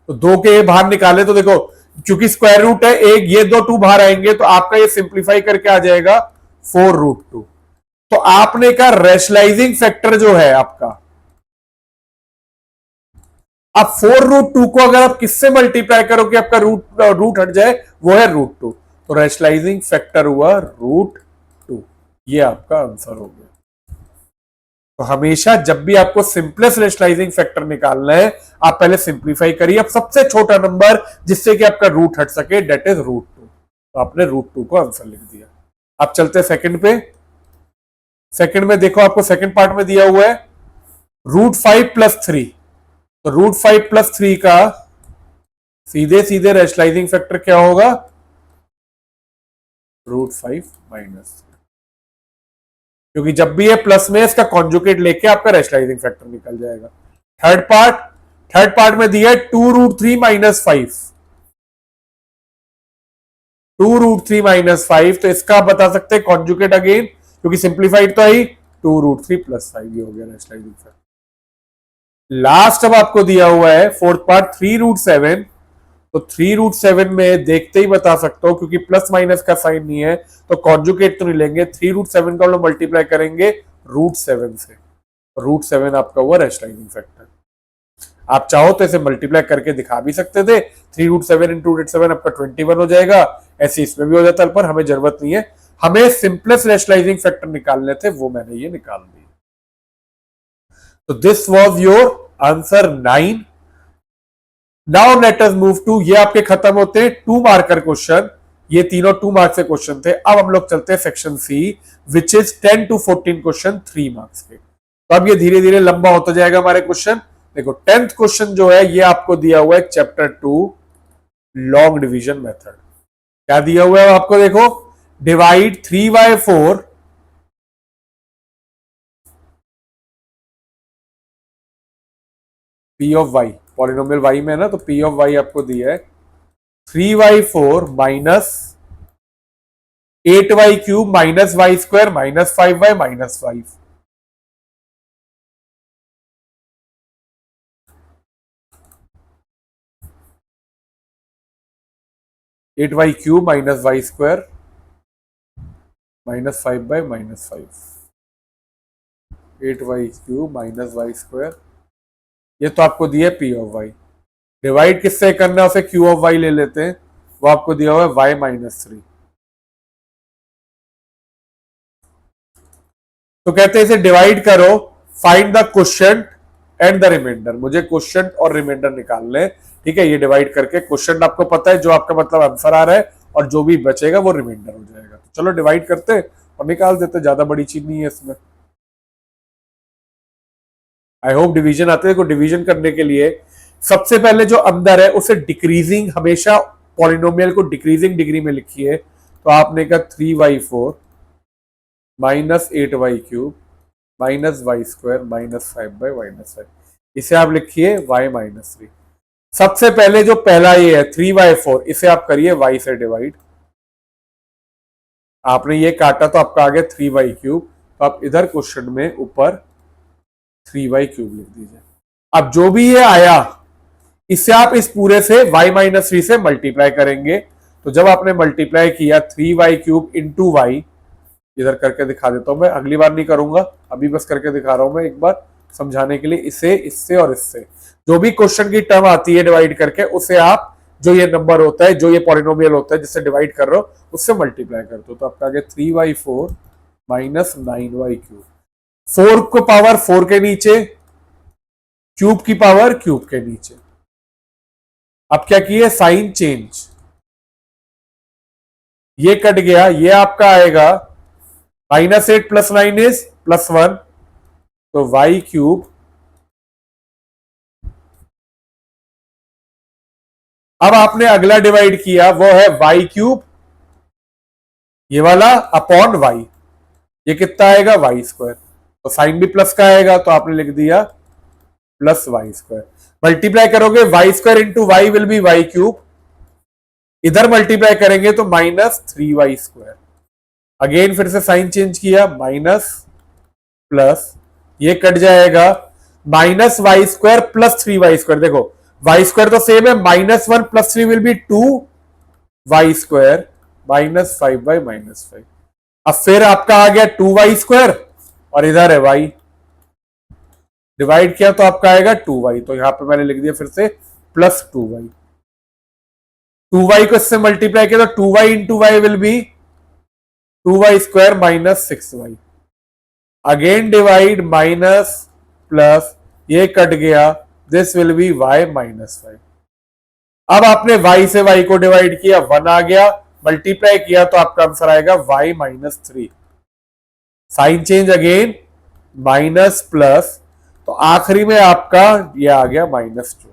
तो 2 के ये बाहर निकाले, तो देखो क्योंकि स्क्वायर रूट है एक, ये 2 2 बाहर आएंगे, तो आपका ये सिंप्लीफाई करके आ जाएगा 4√2। तो आपने कहा रेशनलाइजिंग फैक्टर जो है आपका, अब 4√2 को अगर आप किससे मल्टीप्लाई करो कि आपका रूट हट जाए, वो है √2। तो रेशनलाइजिंग फैक्टर हुआ √2। ये आपका आंसर हो गया। तो हमेशा जब भी आपको सिंपलेस्ट रेशनलाइजिंग फैक्टर निकालना है, आप पहले सिंप्लीफाई करिए। अब सबसे छोटा नंबर जिससे कि आपका रूट हट सके, डेट इज √2। तो आपने √2 को आंसर लिख दिया। अब चलते सेकंड पे। सेकंड में देखो, आपको सेकंड पार्ट में दिया हुआ है √5 + 3। तो √5 + 3 का सीधे सीधे रेशनलाइजिंग फैक्टर क्या होगा? √5 - क्योंकि जब भी ये प्लस में इसका कॉन्जुगेट लेके आपका रेशनलाइजिंग फैक्टर निकल जाएगा। थर्ड पार्ट में दिया है 2√3 - 5। 2√3 - 5, तो इसका आप बता सकते हैं कॉन्जुगेट अगेन, क्योंकि सिंप्लीफाइड तो आई 2√3 + 5, ये हो गया रेशनलाइजिंग फैक्टर। लास्ट अब आपको दिया हुआ है फोर्थ पार्ट 3√7। तो 3√7 में देखते ही बता सकता हूं, क्योंकि प्लस माइनस का साइन नहीं है तो कॉन्जुगेट तो नहीं लेंगे। 3√7 का हम लोग मल्टीप्लाई करेंगे √7 से। √7 आपका हुआ रेशनलाइजिंग फैक्टर। आप चाहो तो इसे मल्टीप्लाई करके दिखा भी सकते थे। 3√7 × √7 आपका 21 हो जाएगा। ऐसे इसमें भी हो जाता है, पर हमें जरूरत नहीं है। हमें सिंपलेस्ट रेशनलाइजिंग फैक्टर निकालने थे, वो मैंने ये निकाल दिए। तो this was your answer 9। Now let us move to, ये आपके खत्म होते हैं 2 मार्कर क्वेश्चन। ये तीनों 2 मार्क्स के क्वेश्चन थे। अब हम लोग चलते हैं section C, which is 10 to 14 question 3 marks के। तो अब ये धीरे धीरे लंबा होता जाएगा हमारे क्वेश्चन। देखो 10th क्वेश्चन जो है ये आपको दिया हुआ है चैप्टर 2 लॉन्ग डिवीजन मेथड। क्या दिया हुआ है आपको? देखो, divide 3/4 P of y, polynomial y में है ना, तो P of y आपको दिया है 3/4 - 8y³ - y² - 5y - 5। 8y³ - y² - 5y - 5। 8y³ - y², ये तो आपको दिया P of y। डिवाइड किससे करना है, उसे Q of y ले लेते हैं। वो आपको दिया हुआ है y - 3। तो कहते हैं इसे डिवाइड करो, find the quotient and the remainder. मुझे क्वोशिएंट और रिमाइंडर निकालने हैं। ठीक है, ये डिवाइड करके क्वोशिएंट आपको पता है, जो आपका मतलब आंसर आ रहा है, और जो भी बचेगा वो रिमाइंडर हो जाएगा। तो चलो डिवाइड करते हैं और निकाल देते, ज्यादा बड़ी चीज नहीं है इसमें। आई होप डिवीजन आते हैं। को डिवीजन करने के लिए सबसे पहले जो अंदर है उसे डिक्रीजिंग, हमेशा पॉलिनोमियल को डिक्रीजिंग डिग्री में लिखिए। तो आपने कहा 3/4 - 8y³ - y² - 5y - 5। इसे आप लिखिए y - 3। सबसे पहले जो पहला ये है 3/4, इसे आप करिए y से डिवाइड। आपने ये काटा तो आपका आ गया 3y³। तो आप इधर क्वेश्चन में ऊपर 3y³ लिख दीजिए। अब जो भी ये आया, इससे आप इस पूरे से y - 3 से मल्टीप्लाई करेंगे। तो जब आपने मल्टीप्लाई किया 3y³ इंटू y, इधर करके दिखा देता हूं मैं, अगली बार नहीं करूंगा, अभी बस करके दिखा रहा हूं मैं एक बार समझाने के लिए। इसे इससे और इससे जो भी क्वेश्चन की टर्म आती है डिवाइड करके, उसे आप जो ये नंबर होता है, जो ये पॉलिनोमियल होता है जिससे डिवाइड कर रहे हो, उससे मल्टीप्लाई कर दो। तो आपका आगे 3y4 - 9y³। 4 को पावर 4 के नीचे, क्यूब की पावर क्यूब के नीचे। अब क्या किए, साइन चेंज, ये कट गया, ये आपका आएगा -8 + 9 इज +1। तो y³। अब आपने अगला डिवाइड किया, वो है y³, ये वाला अपॉन y। ये कितना आएगा, y²। तो साइन भी प्लस का आएगा, तो आपने लिख दिया +y²। मल्टीप्लाई करोगे y² into Y will B y³। इधर मल्टीप्लाई करेंगे तो -3y²। अगेन फिर से साइन चेंज किया, माइनस प्लस, ये कट जाएगा, -y² + 3y²। देखो y² तो सेम है, -1 + 3 विल बी 2y² - 5y - 5। अब फिर आपका आ गया 2y² और इधर है y, डिवाइड किया तो आपका आएगा 2y। तो यहां पे मैंने लिख दिया फिर से +2y। 2y को इससे मल्टीप्लाई किया तो 2y into Y will be 2y² - 6y। Again divide minus plus, ये कट गया, दिस विल बी y -5। अब आपने y से y को डिवाइड किया, 1 आ गया, मल्टीप्लाई किया तो आपका आंसर आएगा y -3। Sign change again, minus plus, तो आखिरी में आपका ये आ गया -2।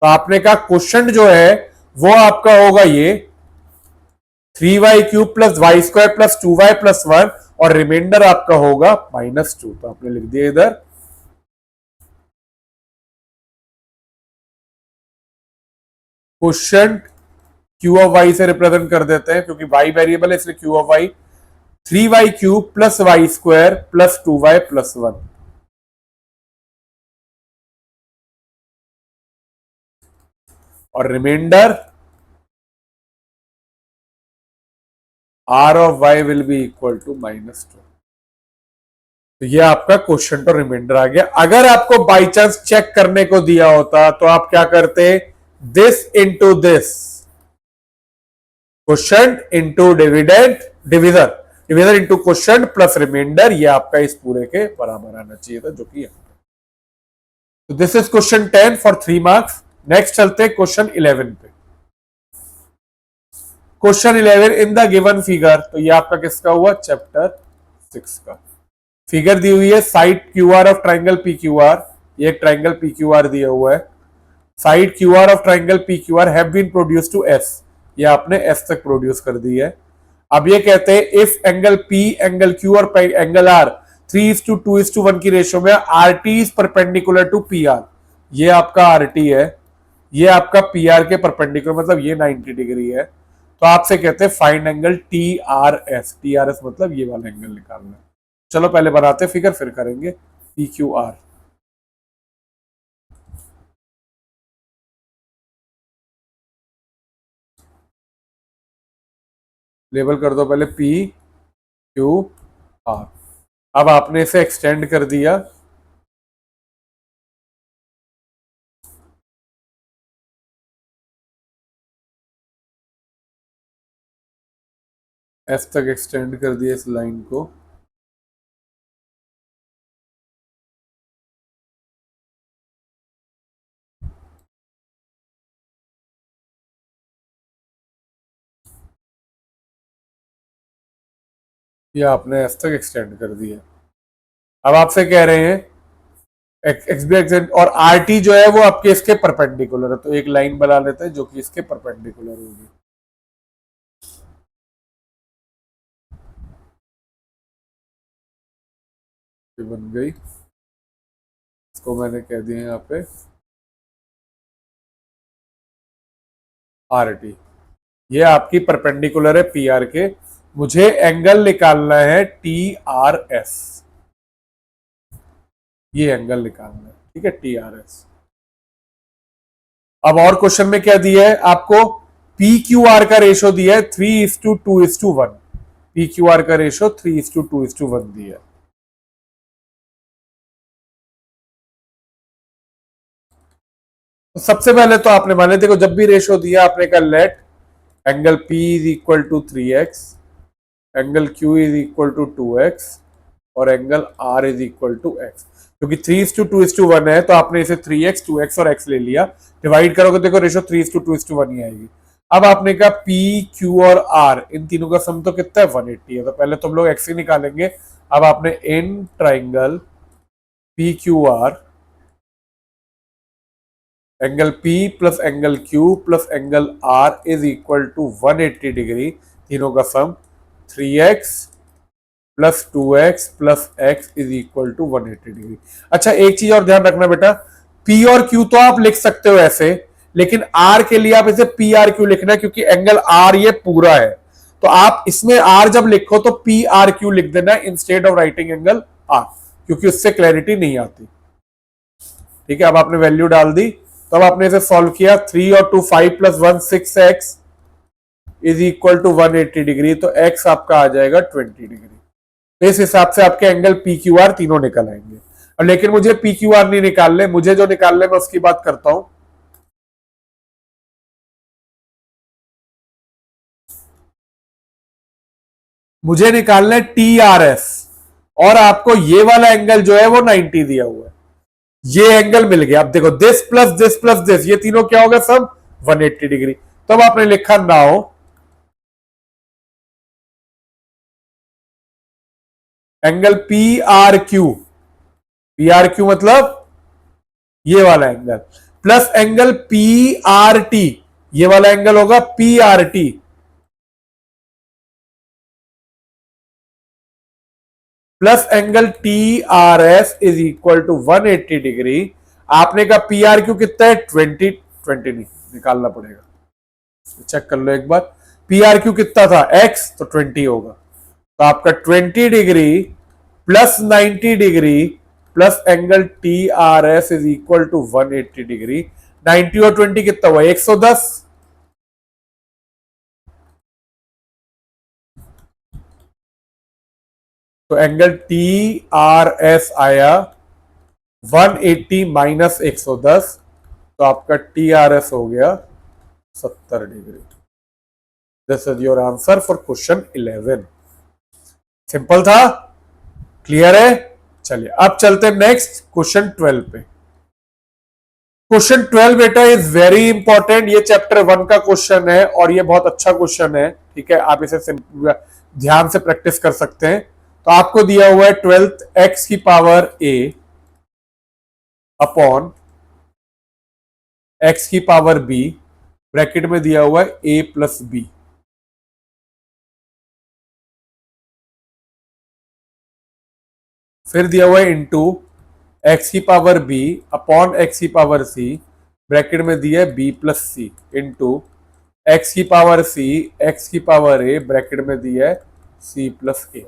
तो आपने कहा क्वेश्चन जो है वो आपका होगा ये 3y³ plus y² plus 2y plus 1, और रिमाइंडर आपका होगा -2। तो आपने लिख दिया इधर क्वेश्चन q ऑफ y से रिप्रेजेंट कर देते हैं, क्योंकि y वेरिएबल है इसलिए q of y 3y³ plus y² plus 2y plus 1, और remainder r of y will be equal to -2। तो ये आपका क्वेश्चन तो रिमाइंडर आ गया। अगर आपको बाई चांस चेक करने को दिया होता तो आप क्या करते, this into this, question into dividend, division, division into question plus remainder, ये आपका इस पूरे के बराबर आना चाहिए था, जो कि तो this is question 10 for 3 marks. Next चलते हैं क्वेश्चन 11 पे। Question 11, in the given figure, तो ये आपका किसका हुआ, चैप्टर 6 का। फिगर दी हुई है, side Q R of triangle P Q R, ये एक ट्राइंगल पी क्यू आर दिया हुआ है। Side Q R of triangle P Q R have been produce to S, ये आपने एस तक प्रोड्यूस कर दी है। अब ये कहते हैं if angle P, angle Q और एंगल आर 3:2:1 की रेशो में R T is perpendicular to P R, ये आपका आर टी है, ये आपका पी आर के परपेंडिकुलर, मतलब ये 90 डिग्री है। तो आपसे कहते हैं find angle T R S, T R S मतलब ये वाला एंगल निकालना है। चलो पहले बनाते फिगर, फिर करेंगे पी क्यू आर। लेबल कर दो पहले पी क्यू आर। अब आपने इसे एक्सटेंड कर दिया, एस तक एक्सटेंड कर दिया इस लाइन को। ये आपने एस तक एक्सटेंड कर दिया। अब आपसे कह रहे हैं और आर टी जो है वो आपके इसके परपेंडिकुलर है, तो एक लाइन बना लेते हैं जो कि इसके परपेंडिकुलर होगी। ये बन गई, इसको मैंने कह दिया यहाँ पे आर टी, ये आपकी परपेंडिकुलर है पी आर के। मुझे एंगल निकालना है टी आर एस, ये एंगल निकालना है, ठीक है, टी आर एस। अब और क्वेश्चन में क्या दिया है आपको, पी क्यू आर का रेशो दिया है 3:2:1, पी क्यू आर का रेशो 3:2:1 दिया है। तो सबसे पहले तो आपने मान देखो, जब भी रेशो दिया आपने कहा let angle P is equal to 3x, angle Q is equal to 2x, और angle R is equal to x। क्योंकि 3:2:1 है तो आपने इसे 3x, 2x और x ले लिया, डिवाइड करोगे देखो रेशो 3:2:1 ही आएगी। अब आपने कहा P, Q और R, इन तीनों का सम तो कितना है, 180 है, तो पहले तो हम लोग x ही निकालेंगे। अब आपने in triangle P Q R angle P plus angle Q plus angle R is equal to 180 degree, तीनों का sum 3x plus 2x plus x is equal to 180 degree. अच्छा एक चीज और ध्यान रखना बेटा, P और Q तो आप लिख सकते हो ऐसे, लेकिन R के लिए आप इसे पी आर क्यू लिखना है, क्योंकि एंगल R ये पूरा है। तो आप इसमें R जब लिखो तो पी आर क्यू लिख देना instead of writing angle R, क्योंकि उससे क्लैरिटी नहीं आती। ठीक है, अब आपने वैल्यू डाल दी, तो अब आपने इसे सॉल्व किया, 3 और 2 5 plus 1 6x is equal to 180 degree, तो x आपका आ जाएगा 20 डिग्री। तो इस हिसाब से आपके एंगल पी क्यू आर तीनों निकल आएंगे। और लेकिन मुझे पी क्यू आर नहीं निकालने, मुझे जो निकालने मैं उसकी बात करता हूं। मुझे निकालना है टी आर एस, और आपको ये वाला एंगल जो है वो 90 दिया हुआ है, ये एंगल मिल गया। अब देखो this plus this plus this, ये तीनों क्या हो गया सब 180 डिग्री। तब आपने लिखा now angle P R Q, P R Q मतलब ये वाला angle, plus angle P R T, ये वाला एंगल होगा P R T, plus angle T R S is equal to 180 degree. आपने कहा पी आर क्यू कितना है 20, 20 नहीं निकालना पड़ेगा, चेक कर लो एक बार। पी आर क्यू कितना था एक्स, तो 20 होगा, तो आपका 20 degree plus 90 degree plus angle T R S is equal to 180 degree. 90 और 20 कितना हुआ 110। तो एंगल टी आर एस आया 180 माइनस 110, तो आपका टी आर एस हो गया 70 degree. This is your answer for question 11। Simple था, क्लियर है। चलिए अब चलते हैं नेक्स्ट क्वेश्चन 12 पे। क्वेश्चन 12 बेटा इज वेरी इंपॉर्टेंट, ये चैप्टर 1 का क्वेश्चन है और ये बहुत अच्छा क्वेश्चन है, ठीक है। आप इसे ध्यान से प्रैक्टिस कर सकते हैं। तो आपको दिया हुआ है 12th एक्स की पावर ए अपॉन एक्स की पावर बी, ब्रैकेट में दिया हुआ है ए प्लस बी। फिर दिया हुआ है इंटू एक्स की पावर बी अपॉन एक्स की पावर सी, ब्रैकेट में दिया है बी प्लस सी, इंटू एक्स की पावर सी एक्स की पावर ए, ब्रैकेट में दिया है सी प्लस ए।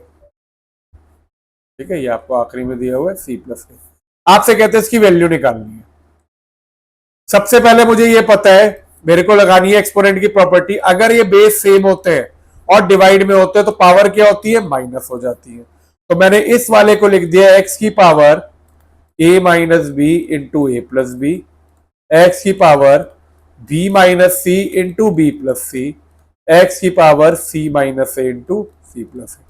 ठीक है, ये आपको आखिरी में दिया हुआ है सी प्लस ए। आपसे कहते हैं इसकी वैल्यू निकालनी है। सबसे पहले मुझे ये पता है मेरे को लगानी है एक्सपोनेंट की प्रॉपर्टी। अगर ये बेस सेम होते हैं और डिवाइड में होते हैं तो पावर क्या होती है माइनस हो जाती है। तो मैंने इस वाले को लिख दिया एक्स की power A minus B into A plus B, X की power B minus C into B plus C, X की power C minus A into C plus A.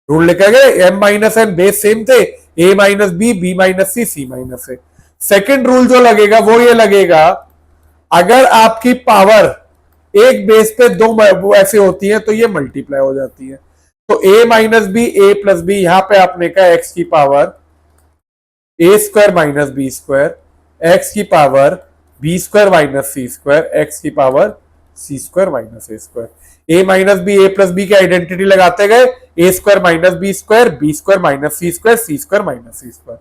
Rule लिखा गया M minus N base same थे, A minus B minus C minus A. Second rule जो लगेगा वो ये लगेगा, अगर आपकी पावर एक बेस पे दो ऐसे होती है तो ये मल्टीप्लाई हो जाती है। तो a minus B A plus b, यहां पे आपने कहा एक्स की power a square minus B square, x की power b square minus c square, x की power c square minus a square. A minus B A plus b की identity लगाते गए, a square minus B square minus c square minus c square.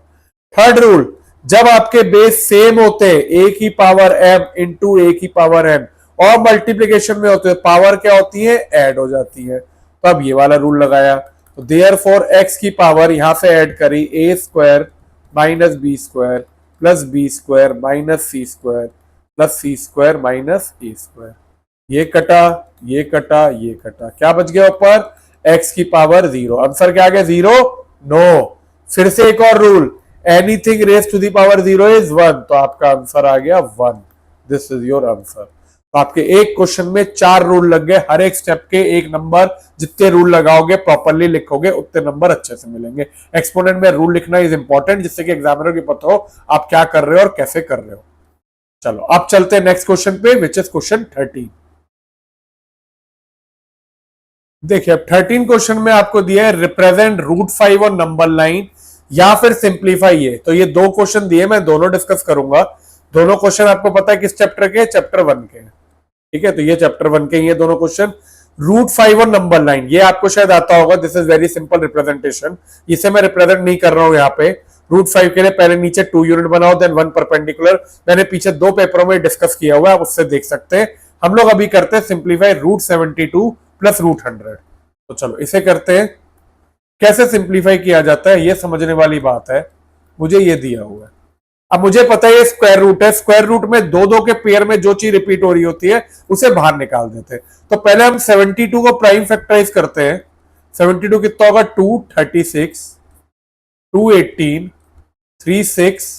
Third rule, जब आपके base same होते हैं ए की power M into ए की power N और मल्टीप्लीकेशन में होते हैं, पावर क्या होती है ऐड हो जाती है। तो अब ये वाला रूल लगाया, तो देयरफॉर एक्स की पावर यहां से ऐड करी a square minus B square plus B square minus c square plus c square minus a square. ये कटा ये कटा ये कटा, क्या बच गया ऊपर एक्स की पावर 0। आंसर क्या आ गया 0? नो। फिर से एक और rule, anything raise to the power 0 is 1, तो आपका आंसर आ गया 1। This is your answer. तो आपके एक क्वेश्चन में 4 रूल लग गए, हर एक स्टेप के एक नंबर। जितने रूल लगाओगे प्रॉपरली लिखोगे उतने नंबर अच्छे से मिलेंगे। एक्सपोनेंट में रूल लिखना इज इंपॉर्टेंट, जिससे कि एग्जामिनर को पता हो आप क्या कर रहे हो और कैसे कर रहे हो। चलो अब चलते हैं नेक्स्ट क्वेश्चन पे, विच इज क्वेश्चन 13। देखिए अब 13 क्वेश्चन में आपको दिया है रिप्रेजेंट रूट 5 और नंबर लाइन या फिर सिंप्लीफाई है। तो ये दो क्वेश्चन दिए, मैं दोनों डिस्कस करूंगा। दोनों क्वेश्चन आपको पता है किस चैप्टर के? चैप्टर 1 के। ठीक है, तो ये चैप्टर 1 के ये दोनों क्वेश्चन। रूट 5 और नंबर लाइन, ये आपको शायद आता होगा। This is very simple representation, इसे मैं रिप्रेजेंट नहीं कर रहा हूं यहाँ पे। रूट 5 के लिए पहले नीचे 2 यूनिट बनाओ, देन 1 परपेंडिकुलर। मैंने पीछे 2 पेपरों में डिस्कस किया हुआ है, आप उससे देख सकते हैं। हम लोग अभी करते हैं सिंप्लीफाई रूट 72 प्लस रूट 100। तो चलो इसे करते हैं। कैसे सिंप्लीफाई किया जाता है ये समझने वाली बात है। मुझे ये दिया हुआ है, अब मुझे पता है ये स्क्वायर रूट है। स्क्वायर रूट में दो दो के पेयर में जो चीज रिपीट हो रही होती है उसे बाहर निकाल देते हैं। तो पहले हम 72 को प्राइम फैक्टराइज करते हैं। 72 कितना होगा 236 218 36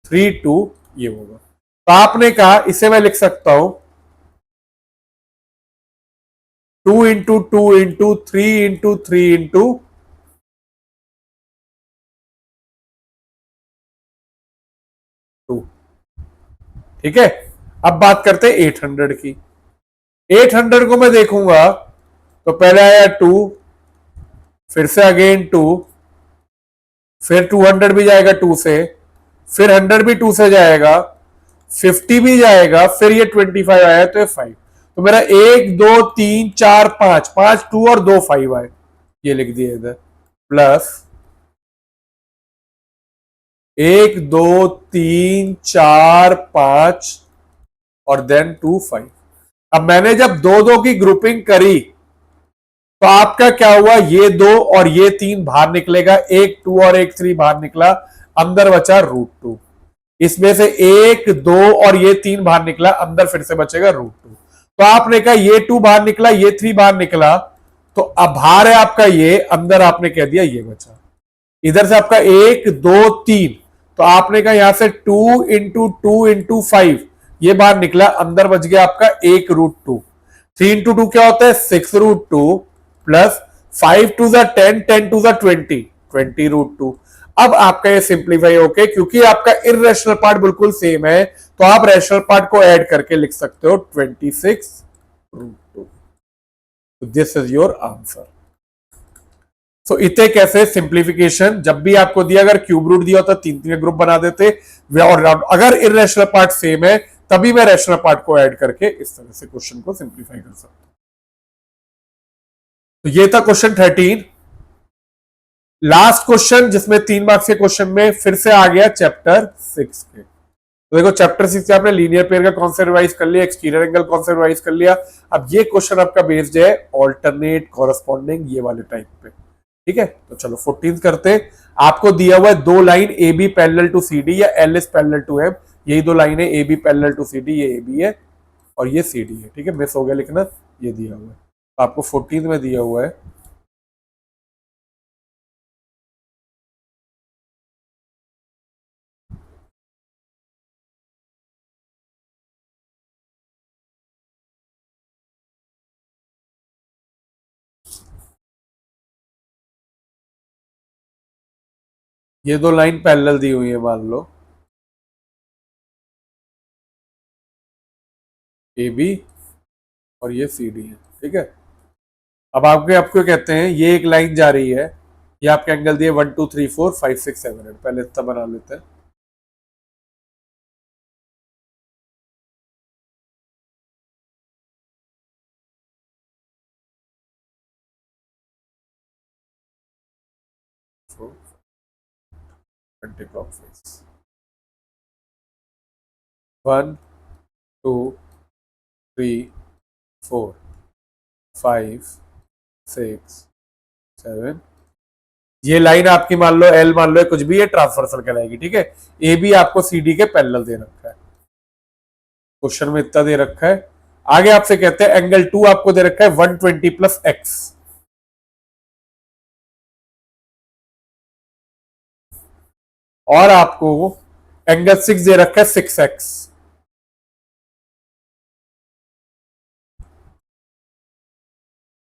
32, ये होगा। तो आपने कहा इसे मैं लिख सकता हूं 2 इंटू 2 इंटू 3 इंटू 3 इंटू ठीक है, अब बात करते हैं 800 की। 800 को मैं देखूंगा तो पहले आया 2, फिर से अगेन 2, फिर 200 भी जाएगा 2 से, फिर 100 भी 2 से जाएगा, 50 भी जाएगा, फिर ये 25 आया तो ये 5। तो मेरा 1 2 3 4 5, 5 2 और 2 5 आए, ये लिख दिए इधर, प्लस 1 2 3 4 5 और देन 2 5। अब मैंने जब दो दो की ग्रुपिंग करी तो आपका क्या हुआ, ये 2 और ये 3 बाहर निकलेगा, एक 2 और एक 3 बाहर निकला, अंदर बचा √2। इसमें से 1 2 और ये 3 बाहर निकला, अंदर फिर से बचेगा √2। तो आपने कहा ये 2 बाहर निकला, ये 3 बाहर निकला, तो अब बाहर है आपका ये, अंदर आपने कह दिया ये बचा। इधर से आपका 1 2 3, तो आपने कहा यहां से 2 इंटू 2 इंटू 5, ये बाहर निकला, अंदर बच गया आपका 1 √2। 3 इंटू 2 क्या होता है 6 √2, plus 5 to the 10, 10 to the 20, 20 √2। अब आपका ये सिंप्लीफाई होके, क्योंकि आपका इरेशनल पार्ट बिल्कुल सेम है, तो आप रैशनल पार्ट को ऐड करके लिख सकते हो 26 √2। This is your answer. So इतने कैसे सिंप्लीफिकेशन, जब भी आपको दिया, अगर क्यूब रूट दिया होता 3 ग्रुप बना देते, और अगर इरेशनल पार्ट सेम है तभी मैं रैशनल पार्ट को ऐड करके इस तरह से क्वेश्चन को सिंप्लीफाई कर सकता हूं। तो ये था क्वेश्चन 13। लास्ट क्वेश्चन जिसमें 3 मार्क्स के क्वेश्चन में फिर से आ गया चैप्टर 6 के। तो देखो चैप्टर 6 से आपने लीनियर पेयर का कॉन्सेप्ट रिवाइज कर लिया, एक्सटीरियर एंगल कॉन्सेप्ट रिवाइज कर लिया। अब ये क्वेश्चन आपका बेस्ड है ऑल्टरनेट कॉरेस्पॉन्डिंग ये वाले टाइप पे, ठीक है। तो चलो 14 करते। आपको दिया हुआ है 2 line A B parallel to C D या L is parallel to M, यही 2 लाइन है, A B parallel to C D, ये ए बी है और ये सी डी है, ठीक है। मिस हो गया लिखना, ये दिया हुआ है। तो आपको 14 में दिया हुआ है ये 2 लाइन पैरेलल दी हुई है, मान लो ए बी और ये सी डी है, ठीक है। अब आपके आपको कहते हैं ये एक लाइन जा रही है, ये आपके एंगल दिए 1 2 3 4 5 6 7 8, पहले इतना बना लेते हैं। Anti clockwise 1 2 3 4 5 6 7। ये लाइन आपकी मान लो एल, मान लो कुछ भी, ये ट्रांसवर्सल कहलाएगी, ठीक है। ए बी आपको सी डी के पैरेलल दे रखा है, क्वेश्चन में इतना दे रखा है। आगे आपसे कहते हैं एंगल 2 आपको दे रखा है 120 प्लस एक्स, और आपको एंगल 6 दे रखा है 6x।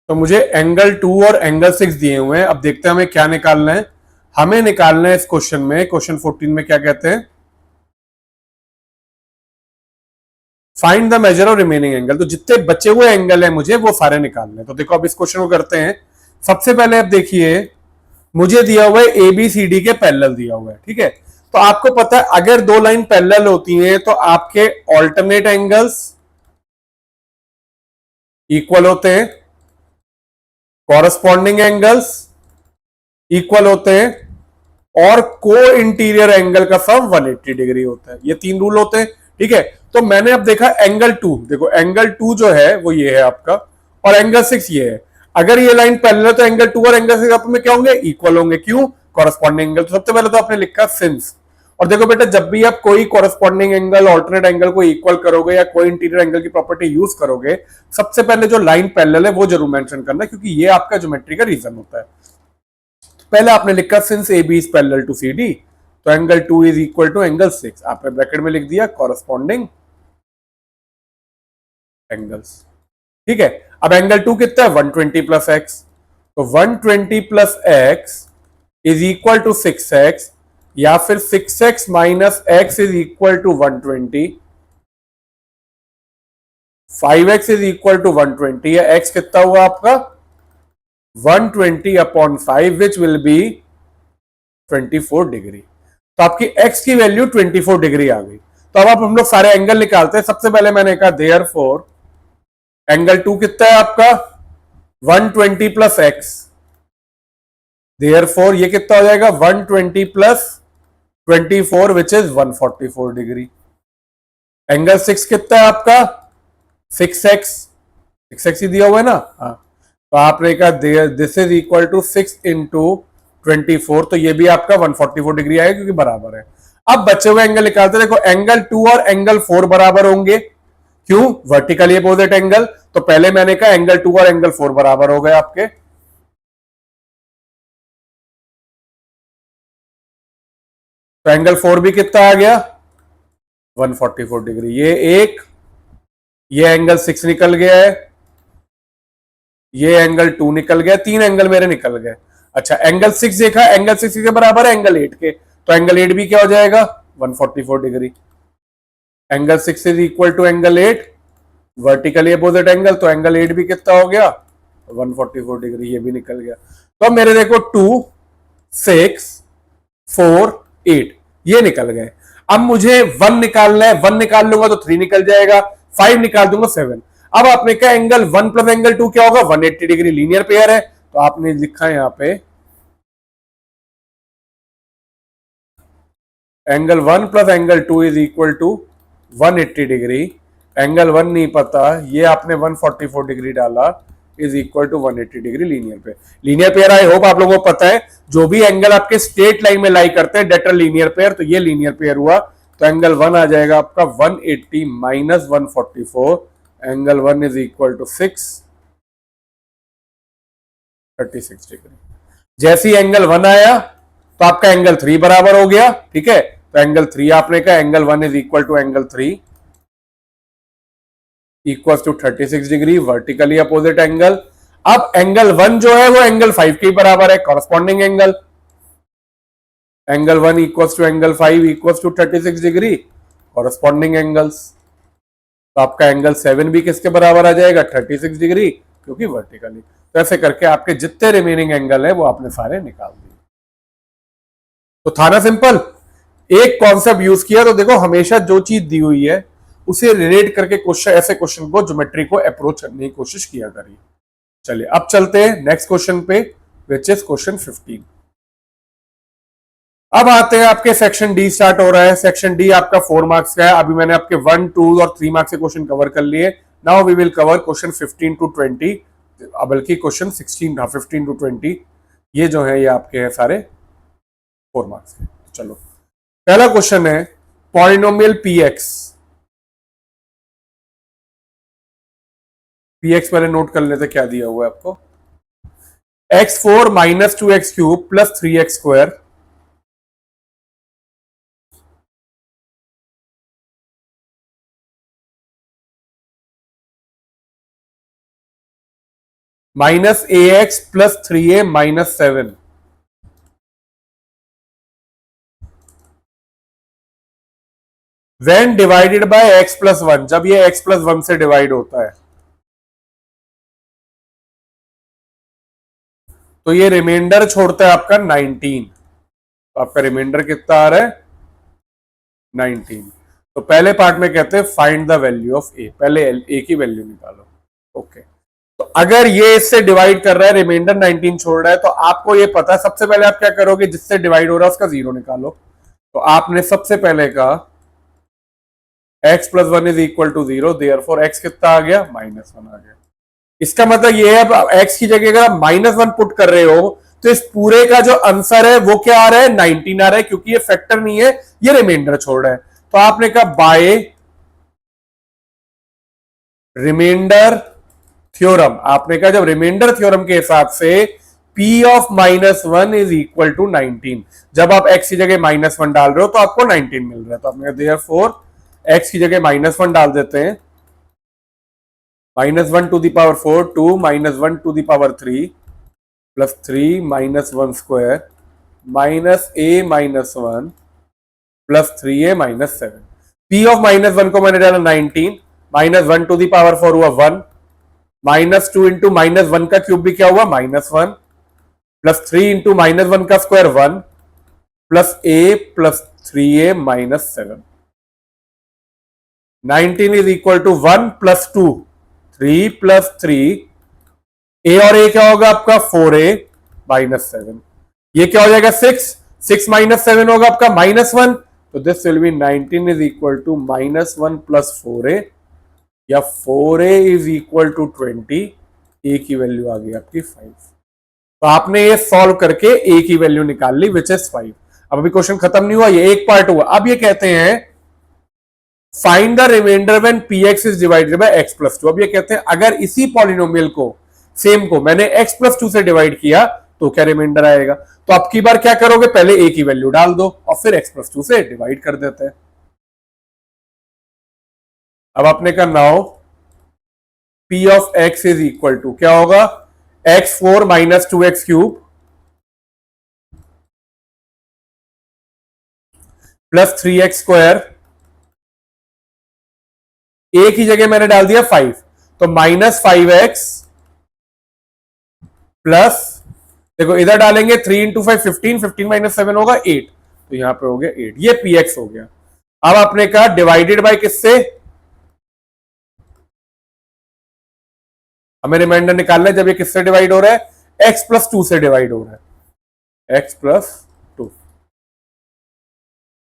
तो मुझे एंगल 2 और एंगल 6 दिए हुए हैं। अब देखते हैं हमें क्या निकालना है। हमें निकालना है इस क्वेश्चन में, क्वेश्चन 14 में क्या कहते हैं, find the measure of remaining angle. तो जितने बचे हुए एंगल हैं मुझे वो सारे निकालने हैं। तो देखो अब इस क्वेश्चन को करते हैं। सबसे पहले अब देखिए, मुझे दिया हुआ है ए बी सी डी के पैरेलल दिया हुआ है, ठीक है। तो आपको पता है अगर 2 लाइन पैरेलल होती हैं तो आपके ऑल्टरनेट एंगल्स इक्वल होते हैं, कॉरस्पॉन्डिंग एंगल्स इक्वल होते हैं, और को इंटीरियर एंगल का सम 180 डिग्री होता है। ये 3 रूल होते हैं, ठीक है। तो मैंने अब देखा एंगल 2, देखो एंगल 2 जो है वो ये है आपका, और एंगल 6 ये है। अगर ये लाइन पैरेलल है तो एंगल 2 और एंगल 6 आपस में क्या होंगे, इक्वल होंगे। क्यों, कॉरस्पॉन्डिंग एंगल। तो सबसे पहले तो आपने लिखा सिंस। और देखो बेटा, जब भी आप कोई कॉरस्पॉन्डिंग एंगल ऑल्टरनेट एंगल को इक्वल करोगे या कोई इंटीरियर एंगल की प्रॉपर्टी यूज करोगे, सबसे पहले जो लाइन पैरेलल है वो जरूर मेंशन करना, क्योंकि ये आपका ज्योमेट्री का रीजन होता है। पहले आपने लिखा since A B is parallel to C D, तो angle 2 is equal to angle 6, आपने ब्रैकेट में लिख दिया कॉरस्पॉन्डिंग एंगल्स, ठीक है। अब एंगल 2 कितना है 120 प्लस एक्स, तो 120 plus X is equal to 6x, या फिर 6x minus X is equal to 120, 5x is equal to 120 है, x कितना हुआ आपका 120 upon 5 which will be 24 degree. तो आपकी x की वैल्यू 24 डिग्री आ गई। तो अब आप हम लोग सारे एंगल निकालते हैं। सबसे पहले मैंने कहा देयरफॉर एंगल 2 कितना है आपका 120 प्लस x, देयरफॉर ये कितना हो जाएगा 120 plus 24 which is 144 degree. Angle 6 कितना है आपका 6x, 6x ही दिया हुआ है ना, हाँ। तो आपने कहा this is equal to 6 into 24, तो ये भी आपका 144 डिग्री आएगा क्योंकि बराबर है। अब बचे हुए एंगल निकालते, देखो एंगल 2 और एंगल 4 बराबर होंगे, क्यों वर्टिकली अपोजिट एंगल। तो पहले मैंने कहा एंगल 2 और एंगल 4 बराबर हो गए आपके। तो एंगल 4 भी कितना आ गया 144 डिग्री। ये एंगल 6 निकल गया है, ये एंगल 2 निकल गया, 3 एंगल मेरे निकल गए। अच्छा एंगल 6 देखा, एंगल 6 के बराबर है एंगल 8 के, तो एंगल 8 भी क्या हो जाएगा 144 degree. Angle 6 is equal to angle 8, vertically opposite angle, तो एंगल 8 भी कितना हो गया 144 डिग्री, ये भी निकल गया। तो अब मेरे देखो 2 6 4 8 ये निकल गए। अब मुझे 1 निकालना है, 1 निकाल लूंगा तो 3 निकल जाएगा, 5 निकाल दूंगा 7। अब आपने कहा एंगल 1 प्लस एंगल 2 क्या होगा 180 डिग्री, लीनियर पेयर है। तो आपने लिखा है यहां पे angle 1 plus angle 2 is equal to 180 degree. Angle 1 नहीं पता, ये आपने 144 डिग्री डाला, is equal to 180 degree, linear pair. Linear pair I hope आप लोगों को पता है, जो भी एंगल आपके स्ट्रेट लाइन में लाई करते हैं डेट लीनियर पेयर, तो ये लीनियर पेयर हुआ। तो एंगल 1 आ जाएगा आपका 180 minus 144, angle 1 is equal to 36 degree. जैसे ही एंगल 1 आया तो आपका एंगल 3 बराबर हो गया, ठीक है। तो एंगल 3 आपने कहा angle 1 is equal to angle 3 equal to 36 degree, vertically opposite angle. अब एंगल 1 जो है वो एंगल 5 के बराबर है, corresponding angle. Angle 1 equals to angle 5 equals to 36 degree, corresponding angles. तो आपका एंगल 7 भी किसके बराबर आ जाएगा 36 डिग्री, क्योंकि वर्टिकली। तो ऐसे करके आपके जितने रिमेनिंग एंगल है वो आपने सारे निकाल दिए। तो था ना सिंपल, एक कॉन्सेप्ट यूज किया। तो देखो हमेशा जो चीज दी हुई है उसे रिलेट करके क्वेश्चन, ऐसे क्वेश्चन को ज्योमेट्री को अप्रोच करने की कोशिश किया करिए। चलिए अब चलते हैं नेक्स्ट क्वेश्चन पे, विच इज क्वेश्चन 15। अब आते हैं आपके सेक्शन डी स्टार्ट हो रहा है। सेक्शन डी आपका 4 मार्क्स का है। अभी मैंने आपके 1 2 और 3 मार्क्स के क्वेश्चन कवर कर लिए। Now we will cover question 15 to 20, बल्कि क्वेश्चन 16, 15 टू 20 ये जो है ये आपके हैं सारे 4 मार्क्स के। चलो पहला क्वेश्चन है पॉलिनोमियल px। px पहले नोट कर लेते क्या दिया हुआ है आपको, x4 minus 2x cube plus 3x square minus ax plus 3a minus 7 when divided by x plus 1, जब ये x प्लस 1 से डिवाइड होता है तो ये रिमाइंडर छोड़ता है आपका 19। तो आपका रिमाइंडर कितना आ रहा है 19। तो पहले पार्ट में कहते हैं find the value of a, पहले a की वैल्यू निकालो। ओके तो अगर ये इससे डिवाइड कर रहा है, रिमाइंडर 19 छोड़ रहा है, तो आपको ये पता है सबसे पहले आप क्या करोगे, जिससे डिवाइड हो रहा है उसका जीरो निकालो। तो आपने सबसे पहले कहा x plus 1 is equal to 0, therefore x कितना आ गया -1 आ गया। इसका मतलब ये है अब x की जगह अगर आप -1 पुट कर रहे हो तो इस पूरे का जो आंसर है वो क्या आ रहा है 19 आ रहा है, क्योंकि ये फैक्टर नहीं है, ये रिमाइंडर छोड़ रहा है। तो आपने कहा बाय रिमाइंडर थ्योरम, आपने कहा जब रिमाइंडर थ्योरम के हिसाब से p of -1 is equal to 19, जब आप x की जगह -1 डाल रहे हो तो आपको 19 मिल रहा है। तो आपने कहा देयरफॉर x की जगह -1 डाल देते हैं, -1 to the power 4 2 -1 to the power 3 plus 3 -1 square minus a -1 plus 3a -7। p of -1 को मैंने डाला 19, -1 टू दी पावर 4 हुआ 1, -2 इंटू -1 का क्यूब भी क्या हुआ -1, +3 इंटू -1 का square 1, plus A plus 3a -7। 19 is equal to 1 + 2, 3 + 3, A और ए क्या होगा आपका 4a -7। ये क्या हो जाएगा 6, 6 - 7 होगा आपका -1, तो this will be 19 is equal to -1 + 4a, या 4a इज इक्वल टू 20, ए की वैल्यू आ गई आपकी 5। तो आपने ये सॉल्व करके ए की वैल्यू निकाल ली विच इज 5। अब अभी क्वेश्चन खत्म नहीं हुआ, ये एक पार्ट हुआ। अब ये कहते हैं find the remainder when px is divided by x + 2। अब ये कहते हैं अगर इसी पॉलिनोमियल को सेम को मैंने x + 2 से डिवाइड किया तो क्या रिमाइंडर आएगा। तो अब की बार क्या करोगे, पहले a की वैल्यू डाल दो और फिर x + 2 से डिवाइड कर देते हैं। अब आपने कहा now p of x is equal to क्या होगा, x4 - 2x³ plus 3x², a की जगह मैंने डाल दिया 5, तो -5x प्लस, देखो इधर डालेंगे 3 इंटू 5 15, 15 - 7 होगा 8, तो यहां पे हो गया 8, ये px हो गया। अब आपने कहा डिवाइडेड बाय किससे, हमें रिमाइंडर निकालना है जब ये किससे डिवाइड हो रहा है, x + 2 से डिवाइड हो रहा है, x + 2।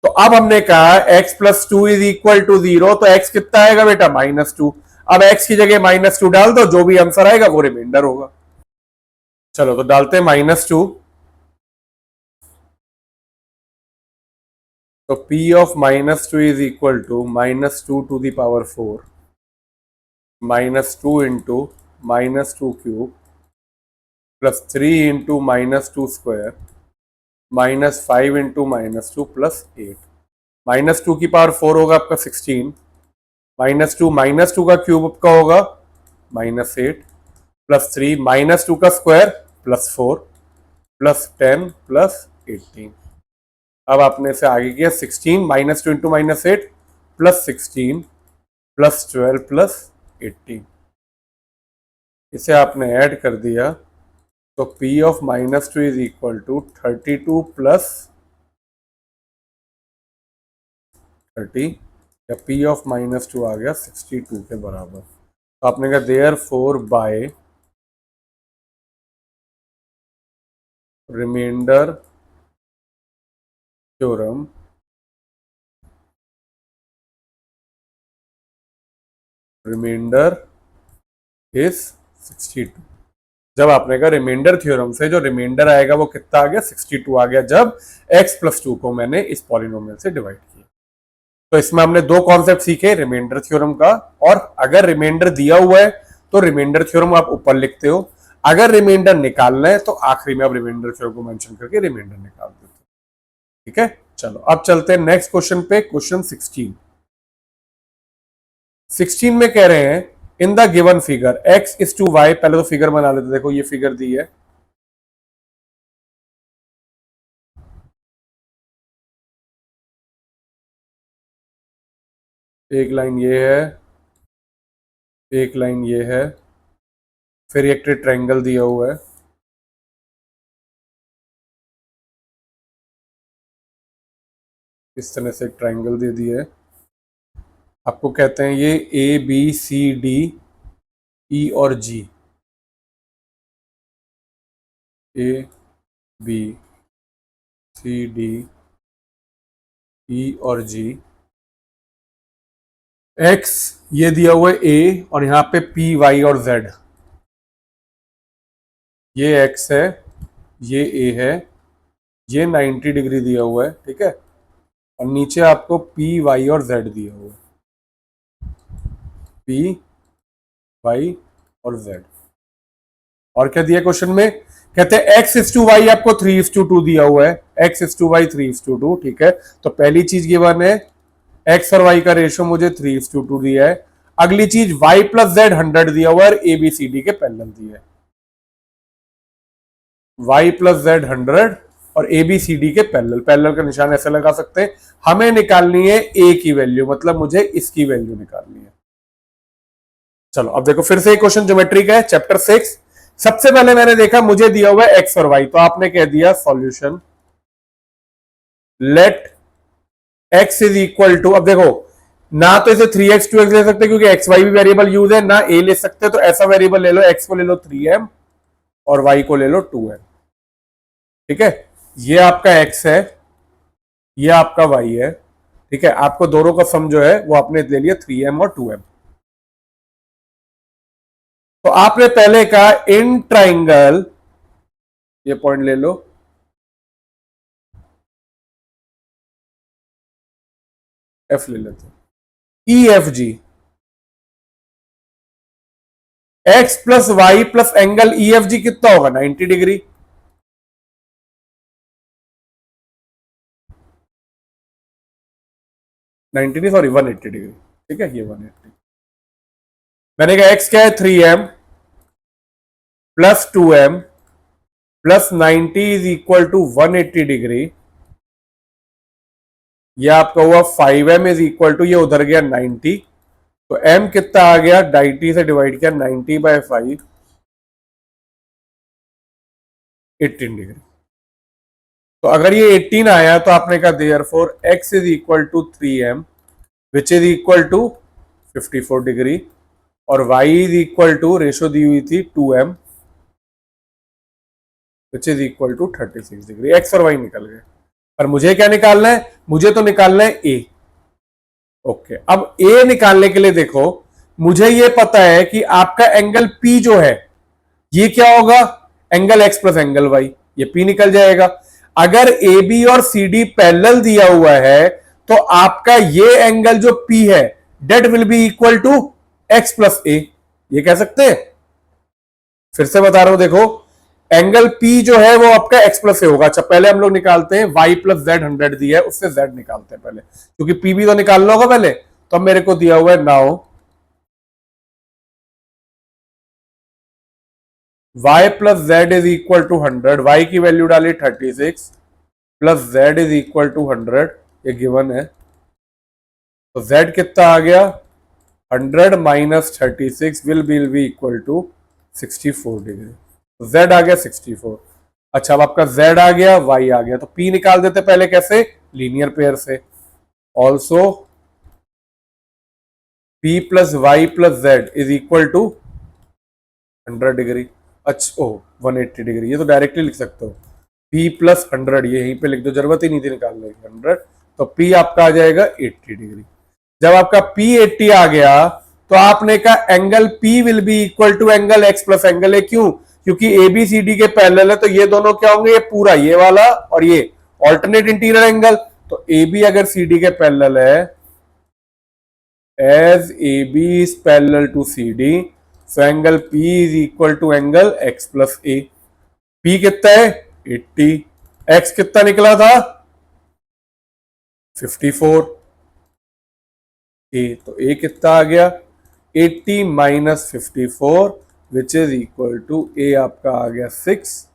तो अब हमने कहा x + 2 इज इक्वल टू 0, तो x कितना आएगा बेटा -2। अब x की जगह -2 डाल दो, जो भी आंसर आएगा वो रिमाइंडर होगा। चलो तो डालते हैं -2, तो p of -2 is equal to -2 to the power 4 -2 into -2³ plus 3 into -2² -5 into -2 plus 8। -2 की पावर 4 होगा आपका 16, -2 का क्यूब आपका होगा -8, प्लस 3 -2 का स्क्वायर प्लस 4 प्लस 10 प्लस 18। अब आपने से आगे किया 16 -2 इंटू -8 प्लस 16 प्लस 12 प्लस 18, इसे आपने ऐड कर दिया तो p of -2 is equal to 32 plus 30, या p ऑफ -2 आ गया 62 के बराबर। तो आपने कहा therefore by remainder theorem remainder is 62। जब आपने कहा रिमाइंडर थ्योरम से जो रिमाइंडर आएगा वो कितना आ गया 62 आ गया, जब x + 2 को मैंने इस पॉलिनोमियल से डिवाइड किया। तो इसमें हमने दो कॉन्सेप्ट सीखे, रिमाइंडर थ्योरम का, और अगर रिमाइंडर दिया हुआ है तो रिमाइंडर थ्योरम आप ऊपर लिखते हो, अगर रिमाइंडर निकालना है तो आखिरी में आप रिमाइंडर थ्योरम को मेंशन करके रिमाइंडर निकाल देते हो। ठीक है, चलो अब चलते हैं नेक्स्ट क्वेश्चन पे, क्वेश्चन 16 में कह रहे हैं in the given figure x = y। पहले तो फिगर बना लेते, देखो ये फिगर दी है, एक लाइन ये है, एक लाइन ये है, फिर एक ट्रायंगल दिया हुआ है, इस तरह से एक ट्रायंगल दे दिया है। आपको कहते हैं ये ABCD E और G, ABCD E और G, X ये दिया हुआ है A, और यहां पे P Y और Z, ये X है, ये A है, ये 90 डिग्री दिया हुआ है, ठीक है, और नीचे आपको P Y और Z दिया हुआ है, P Y और Z। और क्या दिया क्वेश्चन में, कहते हैं x = y आपको 3:2 दिया हुआ है, x = y 3:2, ठीक है। तो पहली चीज गिवन है x और y का रेशियो मुझे 3:2 दिया है। अगली चीज y + z 100 दिया हुआ है, ABCD के पैरेलल दिया है, y + z 100 और ABCD के पैरेलल। पैरेलल का निशान ऐसे लगा सकते हैं। हमें निकालनी है a की वैल्यू, मतलब मुझे इसकी वैल्यू निकालनी है। चलो अब देखो फिर से एक क्वेश्चन ज्योमेट्री का है, चैप्टर 6। सबसे पहले मैंने देखा मुझे दिया हुआ है एक्स और वाई, तो आपने कह दिया solution let X is equal to, अब देखो ना तो इसे 3x 2x ले सकते क्योंकि एक्स वाई भी वेरिएबल यूज है, ना ए ले सकते, तो ऐसा वेरिएबल ले लो, एक्स को ले लो 3m और वाई को ले लो 2m। ठीक है, ये आपका x है, ये आपका y है। ठीक है, आपको दोनों का सम जो है वो आपने ले लिया 3m और 2m। तो आपने पहले कहा इन ट्राइंगल, ये पॉइंट ले लो, एफ ले लेते हैं, E F G, X plus Y plus angle E F G कितना होगा 90 डिग्री। नहीं सॉरी 180 डिग्री। ठीक है, ये 180। मैंने कहा एक्स क्या है 3m plus 2m plus 90 is equal to 180 degree. ये आपका हुआ 5m इज इक्वल टू, ये उधर गया 90, तो m कितना आ गया 90 से डिवाइड किया 90/5, 18 डिग्री। तो अगर ये 18 आया तो आपने कहा therefore x is equal to 3m which is equal to 54 degree, और y is equal to, ratio दी हुई थी 2m which is equal to 36 degree. x और y निकल गए, पर मुझे क्या निकालना है, मुझे तो निकालना है a। ओके, अब a निकालने के लिए देखो, मुझे ये पता है कि आपका एंगल p जो है ये क्या होगा, angle x plus angle y, ये p निकल जाएगा। अगर AB और CD पैरेलल दिया हुआ है तो आपका ये एंगल जो P है that will be equal to x plus a, ये कह सकते हैं। फिर से बता रहा हूं, देखो एंगल P जो है वो आपका x प्लस a होगा। अच्छा पहले हम लोग निकालते हैं y प्लस z 100 दिया है, उससे z निकालते हैं पहले, क्योंकि P भी तो निकालना होगा पहले। तो मेरे को दिया हुआ है now y plus Z is equal to 100, y की वैल्यू डाली 36 plus z is equal to 100, ये गिवन है। तो z कितना आ गया 100 minus 36 will be equal to 64 degree. तो z आ गया 64। अच्छा अब आपका z आ गया, y आ गया, तो p निकाल देते पहले, कैसे, लीनियर पेयर से। Also p plus Y plus Z is equal to 100 degree. अच्छा ओ 180 डिग्री, ये तो डायरेक्टली लिख सकते हो, p प्लस 100, ये यहीं पे लिख दो, जरूरत ही नहीं थी निकालने की 100। तो p आपका आ जाएगा 80 डिग्री। जब आपका p 80 आ गया तो आपने कहा angle p will be equal to angle x plus angle a, क्यों, क्योंकि ABCD के पैरेलल है, तो ये दोनों क्या होंगे, ये पूरा ये वाला और ये ऑल्टरनेट इंटीरियर एंगल। तो AB अगर CD के पैरेलल है, as AB is parallel to CD, so angle P is equal to angle x plus a। P कितना है 80, x कितना निकला था 54, a तो a कितना आ गया 80 minus 54 which is equal to a आपका आ गया 26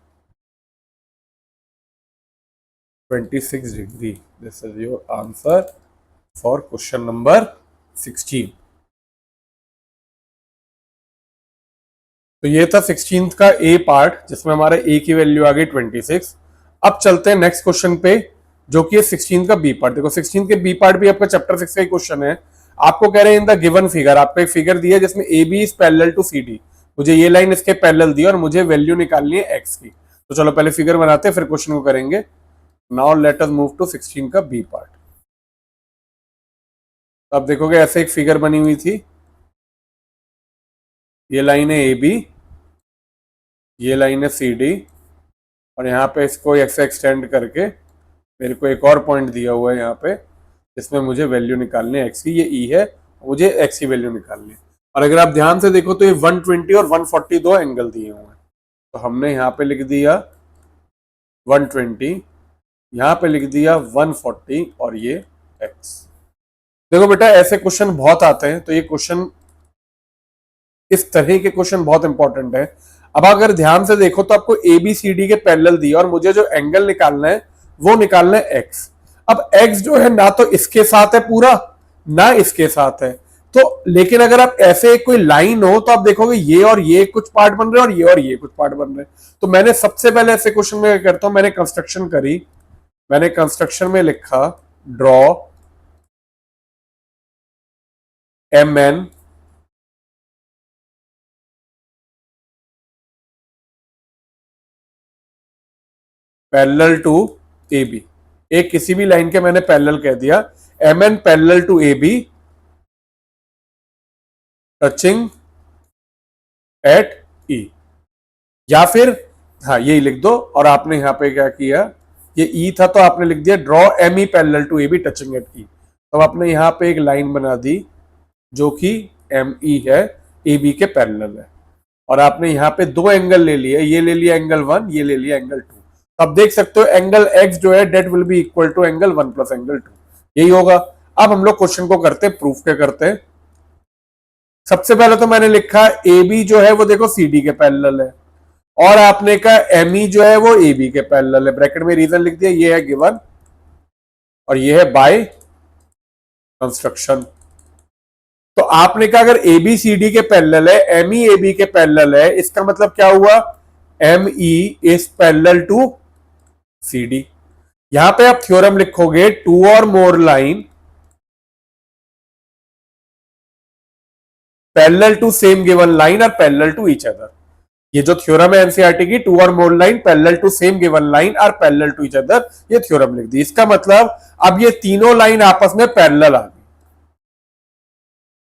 degree. This is your answer for question number 16। तो ये था 16th का ए पार्ट, जिसमें हमारे ए की वैल्यू आ गई 26। अब चलते हैं नेक्स्ट क्वेश्चन पे, जो कि 16 का बी पार्ट। देखो 16 के बी पार्ट भी आपका चैप्टर 6 का ही क्वेश्चन है। आपको कह रहे हैं इन द गिवन फिगर, आपको एक फिगर दी है जिसमें A B is parallel to C D, मुझे ये लाइन इसके पैरेलल दी और मुझे वैल्यू निकालनी है एक्स की। तो चलो पहले फिगर बनाते हैं फिर क्वेश्चन को करेंगे। Now let us move to 16 का बी पार्ट। अब देखोगे ऐसे एक फिगर बनी हुई थी, ये लाइन है ए बी, ये लाइन है सी डी, और यहाँ पे इसको ऐसे एक्सटेंड करके मेरे को एक और पॉइंट दिया हुआ है यहाँ पे, जिसमें मुझे वैल्यू निकालनी है एक्स की, ये ई है, मुझे एक्स की वैल्यू निकालनी है। और अगर आप ध्यान से देखो तो ये 120 और 140 दो एंगल दिए हुए हैं, तो हमने यहाँ पे लिख दिया 120, यहाँ पे लिख दिया 140 और ये एक्स। देखो बेटा ऐसे क्वेश्चन बहुत आते हैं, तो ये क्वेश्चन, इस तरह के क्वेश्चन बहुत इंपॉर्टेंट है। अब अगर ध्यान से देखो तो आपको ए बी सी डी के पैरेलल दिया और मुझे जो एंगल निकालना है वो निकालना है एक्स। अब एक्स जो है ना तो इसके साथ है पूरा, ना इसके साथ है, तो लेकिन अगर आप ऐसे कोई लाइन हो तो आप देखोगे ये और ये कुछ पार्ट बन रहे हैं और ये कुछ पार्ट बन रहे हैं। तो मैंने सबसे पहले ऐसे क्वेश्चन में क्या करता हूं, मैंने कंस्ट्रक्शन करी, मैंने कंस्ट्रक्शन में लिखा draw M N parallel to A B. एक किसी भी लाइन के मैंने पैरेलल कह दिया, M N parallel to A B touching at E, या फिर हाँ यही लिख दो। और आपने यहां पे क्या किया, ये ई था तो आपने लिख दिया draw M E parallel to A B touching at E. तो आपने यहां पे एक लाइन बना दी जो कि एम ई है, ए बी के पैरेलल है। और आपने यहाँ पे दो एंगल ले लिए, ये ले लिया एंगल 1, ये ले लिया एंगल 2। अब देख सकते हो एंगल x जो है that will be equal to angle 1 plus angle 2, यही होगा। अब हम लोग क्वेश्चन को करते हैं, प्रूफ क्या करते हैं। सबसे पहले तो मैंने लिखा ए बी जो है वो देखो सी डी के पैरेलल है, और आपने कहा एम ई जो है वो ए बी के पैरेलल है। ब्रैकेट में रीजन लिख दिया, ये है गिवन और ये है बाय कंस्ट्रक्शन। तो आपने कहा अगर ए बी सी डी के पैरेलल है, एम ई ए बी के पैरेलल है, इसका मतलब क्या हुआ, M E is parallel to C D. यहां पे आप थ्योरम लिखोगे two or more line parallel to same given line are parallel to each other. ये जो थ्योरम है एनसीईआरटी की, two or more line parallel to same given line are parallel to each other, ये theorem लिख दी। इसका मतलब अब ये तीनों लाइन आपस में पैरेलल आ गई।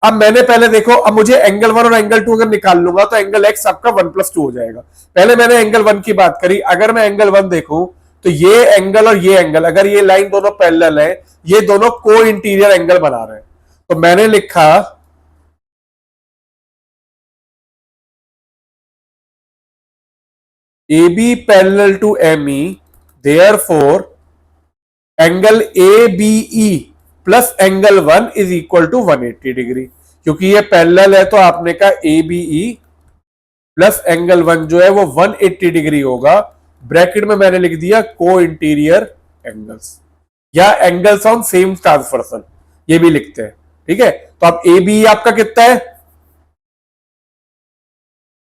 अब मैंने पहले देखो, अब मुझे एंगल 1 और एंगल 2 अगर निकाल लूंगा तो एंगल x आपका 1+2 हो जाएगा। पहले मैंने एंगल 1 की बात करी, अगर मैं एंगल 1 देखूं तो ये एंगल और ये एंगल, अगर ये लाइन दोनों पैरेलल है, ये दोनों को इंटीरियर एंगल बना रहे हैं। तो मैंने लिखा A B parallel to M E, therefore angle A B E plus angle 1 is equal to 180 degree. क्योंकि ये पैरेलल है तो आपने कहा A B E plus angle 1 जो है वो 180 डिग्री होगा। ब्रैकेट में मैंने लिख दिया को इंटीरियर एंगल्स या एंगल्स ऑन सेम ट्रांसवर्सल, ये भी लिखते हैं। ठीक है, तो अब ए बी आपका कितना है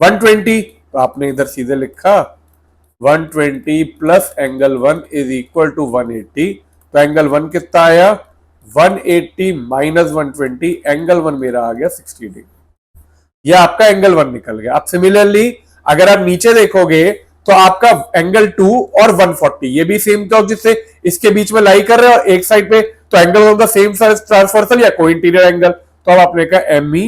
120, तो आपने इधर सीधे लिखा 120 plus angle 1 is equal to 180। तो एंगल 1 कितना आया 180 माइनस 120, एंगल 1 मेरा आ गया 60 डिग्री। यह आपका एंगल 1 निकल गया। अब सिमिलरली अगर आप नीचे देखोगे तो आपका एंगल 2 और 140 ये भी सेम ऑब्जेक्ट से इसके बीच में लाई कर रहे हो एक साइड पे, तो एंगल होगा सेम ट्रांसवर्सल या को इंटीरियर एंगल। तो अब आपने कहा M E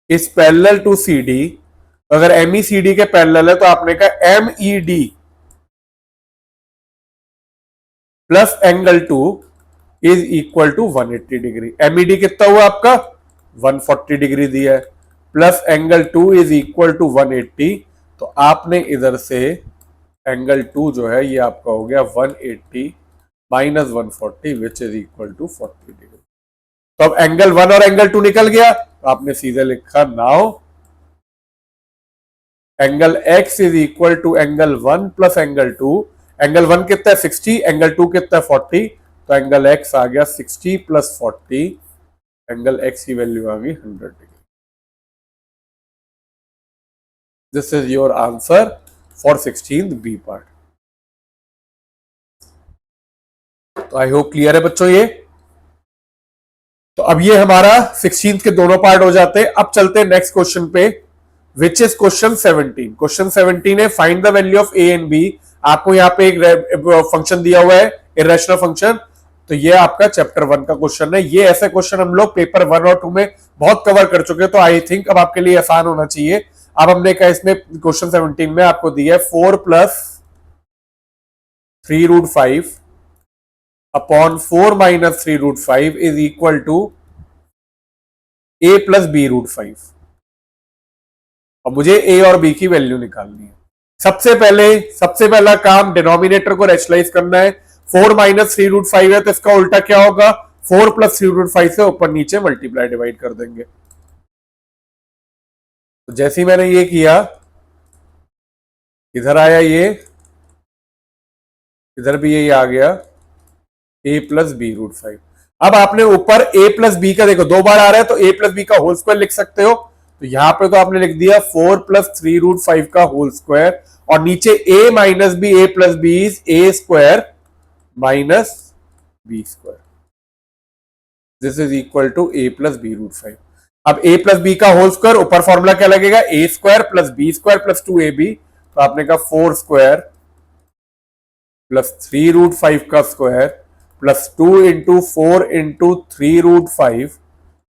is parallel to C D. अगर एम ई सी डी के पैरेलल है तो आपने कहा M E D plus angle 2 is equal to 180 degree. MED कितना हुआ आपका 140 डिग्री दिया है, plus angle 2 is equal to 180। तो आपने इधर से एंगल 2 जो है ये आपका हो गया 180 minus 140 which is equal to 40 degree. तो अब एंगल 1 और एंगल 2 निकल गया, तो आपने सीधे लिखा now angle x is equal to angle 1 plus angle 2। Angle 1 कितना है 60, एंगल 2 कितना है 40, तो एंगल x आ गया 60 प्लस 40, एंगल x की वैल्यू आ गई 100 degree. This is your answer for 16th B part. तो आई होप क्लियर है बच्चों ये। तो अब ये हमारा 16th के दोनों पार्ट हो जाते हैं। अब चलते हैं नेक्स्ट क्वेश्चन पे, विच इज क्वेश्चन 17। क्वेश्चन 17 है find the value of A and B. आपको यहाँ पे एक फंक्शन दिया हुआ है इरेशनल फंक्शन। तो ये आपका चैप्टर 1 का क्वेश्चन है। ये ऐसे क्वेश्चन हम लोग पेपर 1 और 2 में बहुत कवर कर चुके हैं, तो आई थिंक अब आपके लिए आसान होना चाहिए। अब हमने कहा इसमें क्वेश्चन 17 में आपको दिया है 4 plus 3 root 5 upon 4 minus 3 root 5 is equal to A plus B root 5। अब मुझे ए और बी की वैल्यू निकालनी है। सबसे पहला काम डिनोमिनेटर को रैशनलाइज करना है। 4 माइनस 3 रूट 5 है तो इसका उल्टा क्या होगा 4 प्लस 3 रूट 5 से ऊपर नीचे मल्टीप्लाई डिवाइड कर देंगे। तो जैसे ही मैंने ये किया, इधर आया ये, इधर भी यही आ गया, ए प्लस बी रूट 5। अब आपने ऊपर ए प्लस बी का देखो 2 बार आ रहा है तो ए प्लस बी का होल स्क्वायर लिख सकते हो, तो यहां पे तो आपने लिख दिया 4 + 3 √5 का होल स्क्वायर, और नीचे A minus B A plus B is A square minus B square, this is equal to A plus B root 5। अब ए प्लस बी का होल स्क्वायर, ऊपर फॉर्मूला क्या लगेगा, A square plus B square plus 2ab, तो आपने कहा 4 square plus 3 √5 का square plus 2 × 4 × 3 √5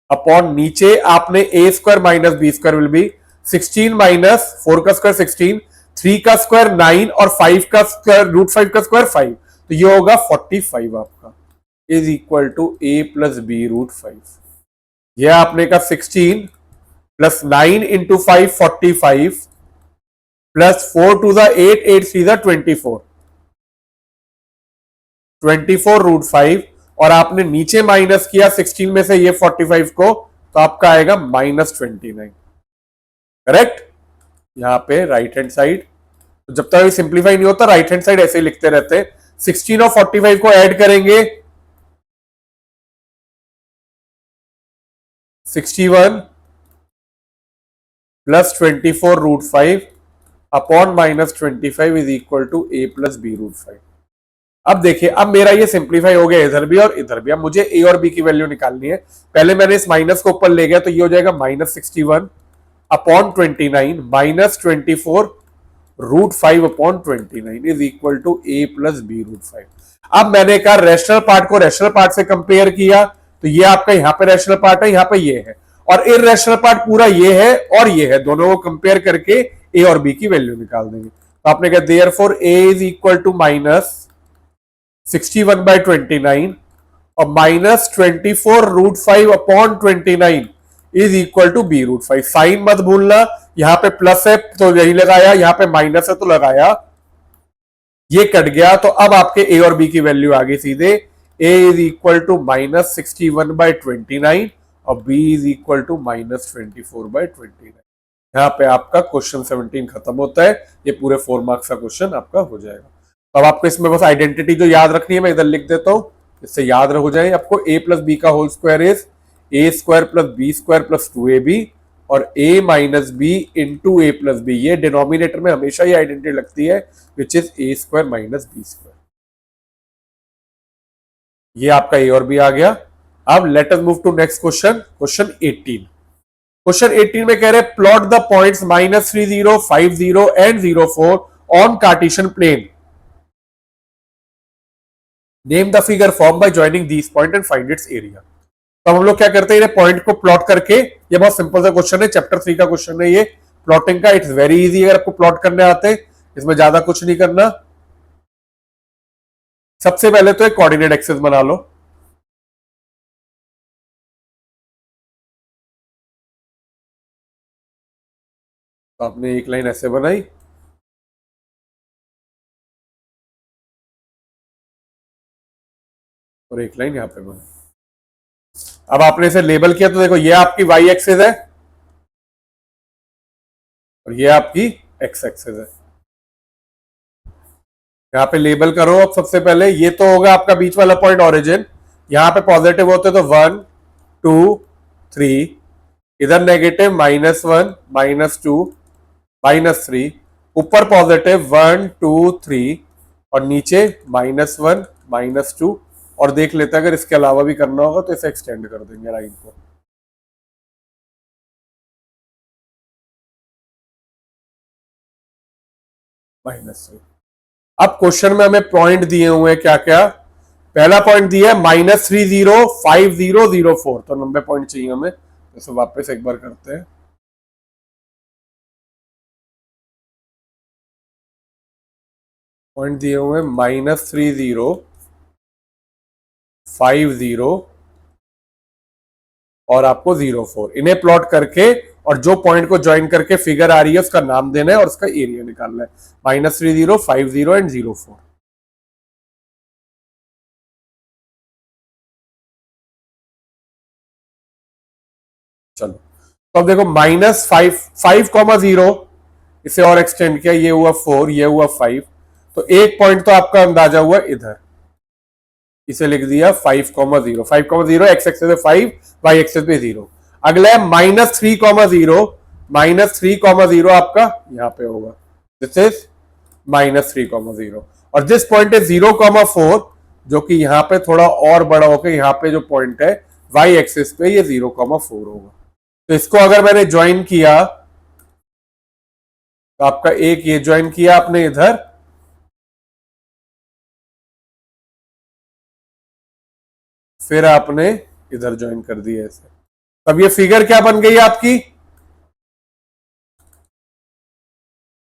upon नीचे आपने A square minus B square will be 16 minus 4 का स्क्वायर 16, 3 का स्क्वायर 9 और 5 का स्क्वायर √5 का स्क्वायर 5, तो ये होगा 45 आपका, is equal to A plus B root 5। यह आपने का 16 plus 9 into 5 45 plus 4 to the 8 8 3 the 24 √5, और आपने नीचे माइनस किया 16 में से ये 45 को, तो आपका आएगा -29, करेक्ट। यहां पे राइट हैंड साइड, तो जब तक सिंप्लीफाई नहीं होता राइट हैंड साइड ऐसे ही लिखते रहते हैं। 16 और 45 को ऐड करेंगे 61 plus 24 √5 upon -25 is equal to A plus B root 5। अब देखिए, अब मेरा ये सिंप्लीफाई हो गया इधर भी और इधर भी। अब मुझे ए और बी की वैल्यू निकालनी है। पहले मैंने इस माइनस को ऊपर ले गया तो ये हो जाएगा -61 upon 29 -24 √5 upon 29 is equal to A plus B root 5। अब मैंने कहा रैशनल पार्ट को रैशनल पार्ट से कंपेयर किया, तो ये आपका यहां पे रैशनल पार्ट है, यहां पे ये है, और इररेशनल पार्ट पूरा ये है और ये है, दोनों को कंपेयर करके ए और बी की वैल्यू निकाल देंगे। तो आपने कहा therefore A is equal to -61/29 और -24 √5 upon 29 is equal to B root 5। Sign मत भूलना, यहां पे प्लस है तो यही लगाया, यहां पे माइनस है तो लगाया, ये कट गया, तो अब आपके ए और बी की वैल्यू आ गई सीधे। ए इज इक्वल टू -61/29 और बी इज इक्वल टू -24/29। यहां पे आपका क्वेश्चन 17 खत्म होता है। ये पूरे 4 मार्क्स का क्वेश्चन आपका हो जाएगा। अब आपको इसमें बस आइडेंटिटी जो याद रखनी है मैं इधर लिख देता हूं, इससे याद हो जाए आपको। ए प्लस बी का whole square is A square plus B square plus 2ab और A minus B into A plus B, ये डिनोमिनेटर में हमेशा ये आइडेंटिटी लगती है, which is A square minus B square. ये आपका ए और बी आ गया। अब let us move to next question, question 18। Question 18 में कह रहे plot the points -30 50 and 04 on Cartesian plane, name the figure form by joining these point and find its area. तो हम लोग क्या करते हैं, पॉइंट को प्लॉट करके, ये बहुत सिंपल सा क्वेश्चन है, चैप्टर 3 का क्वेश्चन है ये प्लॉटिंग का। इट्स वेरी इजी, अगर आपको प्लॉट करने आते हैं, इसमें ज्यादा कुछ नहीं करना। सबसे पहले तो एक कोऑर्डिनेट एक्सिस बना लो। तो आपने एक लाइन ऐसे बनाई, और एक लाइन यहां पे बनाई। अब आपने इसे लेबल किया तो देखो ये आपकी वाई एक्सिस है और ये आपकी एक्स एक्सिस है। यहां पे लेबल करो। अब सबसे पहले ये तो होगा आपका बीच वाला पॉइंट ओरिजिन, यहां पे पॉजिटिव होते तो 1 2 3, इधर नेगेटिव -1 -2 -3, ऊपर पॉजिटिव 1 2 3 और नीचे -1 -2। और देख लेते हैं अगर इसके अलावा भी करना होगा तो इसे एक्सटेंड कर देंगे लाइन को। -3। अब क्वेश्चन में हमें पॉइंट दिए हुए हैं क्या क्या। पहला पॉइंट दिया है -30 50 04, तो लंबे पॉइंट चाहिए हमें, तो वापस एक बार करते हैं। पॉइंट दिए हुए -30 50 और आपको 04, इन्हें प्लॉट करके और जो पॉइंट को ज्वाइन करके फिगर आ रही है उसका नाम देना है और उसका एरिया निकालना है। -30 50 एंड 04। चलो, तो अब देखो -5,5,0 इसे और एक्सटेंड किया, ये हुआ 4, ये हुआ 5, तो एक पॉइंट तो आपका अंदाजा हुआ इधर। इसे लिख दिया 5,0, 5,0 एक्स एक्सेस पे 5, वाई एक्सेस पे 0। अगला है -3,0, -3,0 आपका यहां पे होगा, दिस इज -3,0। और दिस पॉइंट है 0,4, जो कि यहां पे थोड़ा और बड़ा होकर यहां पे जो पॉइंट है वाई एक्सिस पे ये 0,4 होगा। तो इसको अगर मैंने ज्वाइन किया तो आपका एक ये ज्वाइन किया आपने इधर, फिर आपने इधर ज्वाइन कर दिया ऐसे। तब ये फिगर क्या बन गई आपकी?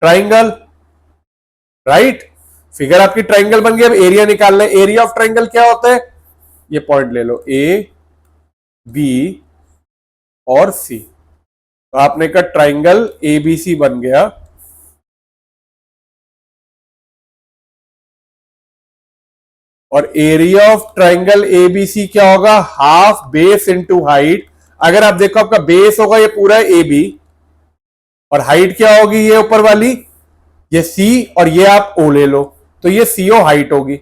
Triangle, right. फिगर आपकी ट्राइंगल बन गई। अब एरिया निकालना है। एरिया ऑफ ट्राइंगल क्या होता है? ये पॉइंट ले लो, ए बी और सी। तो आपने कहा ट्राइंगल एबीसी बन गया। और एरिया ऑफ ट्राइंगल एबीसी क्या होगा? Half base into height. अगर आप देखो आपका बेस होगा ये पूरा ए बी, और हाइट क्या होगी ये ऊपर वाली, ये सी, और ये आप ओ ले लो, तो ये सीओ हाइट होगी।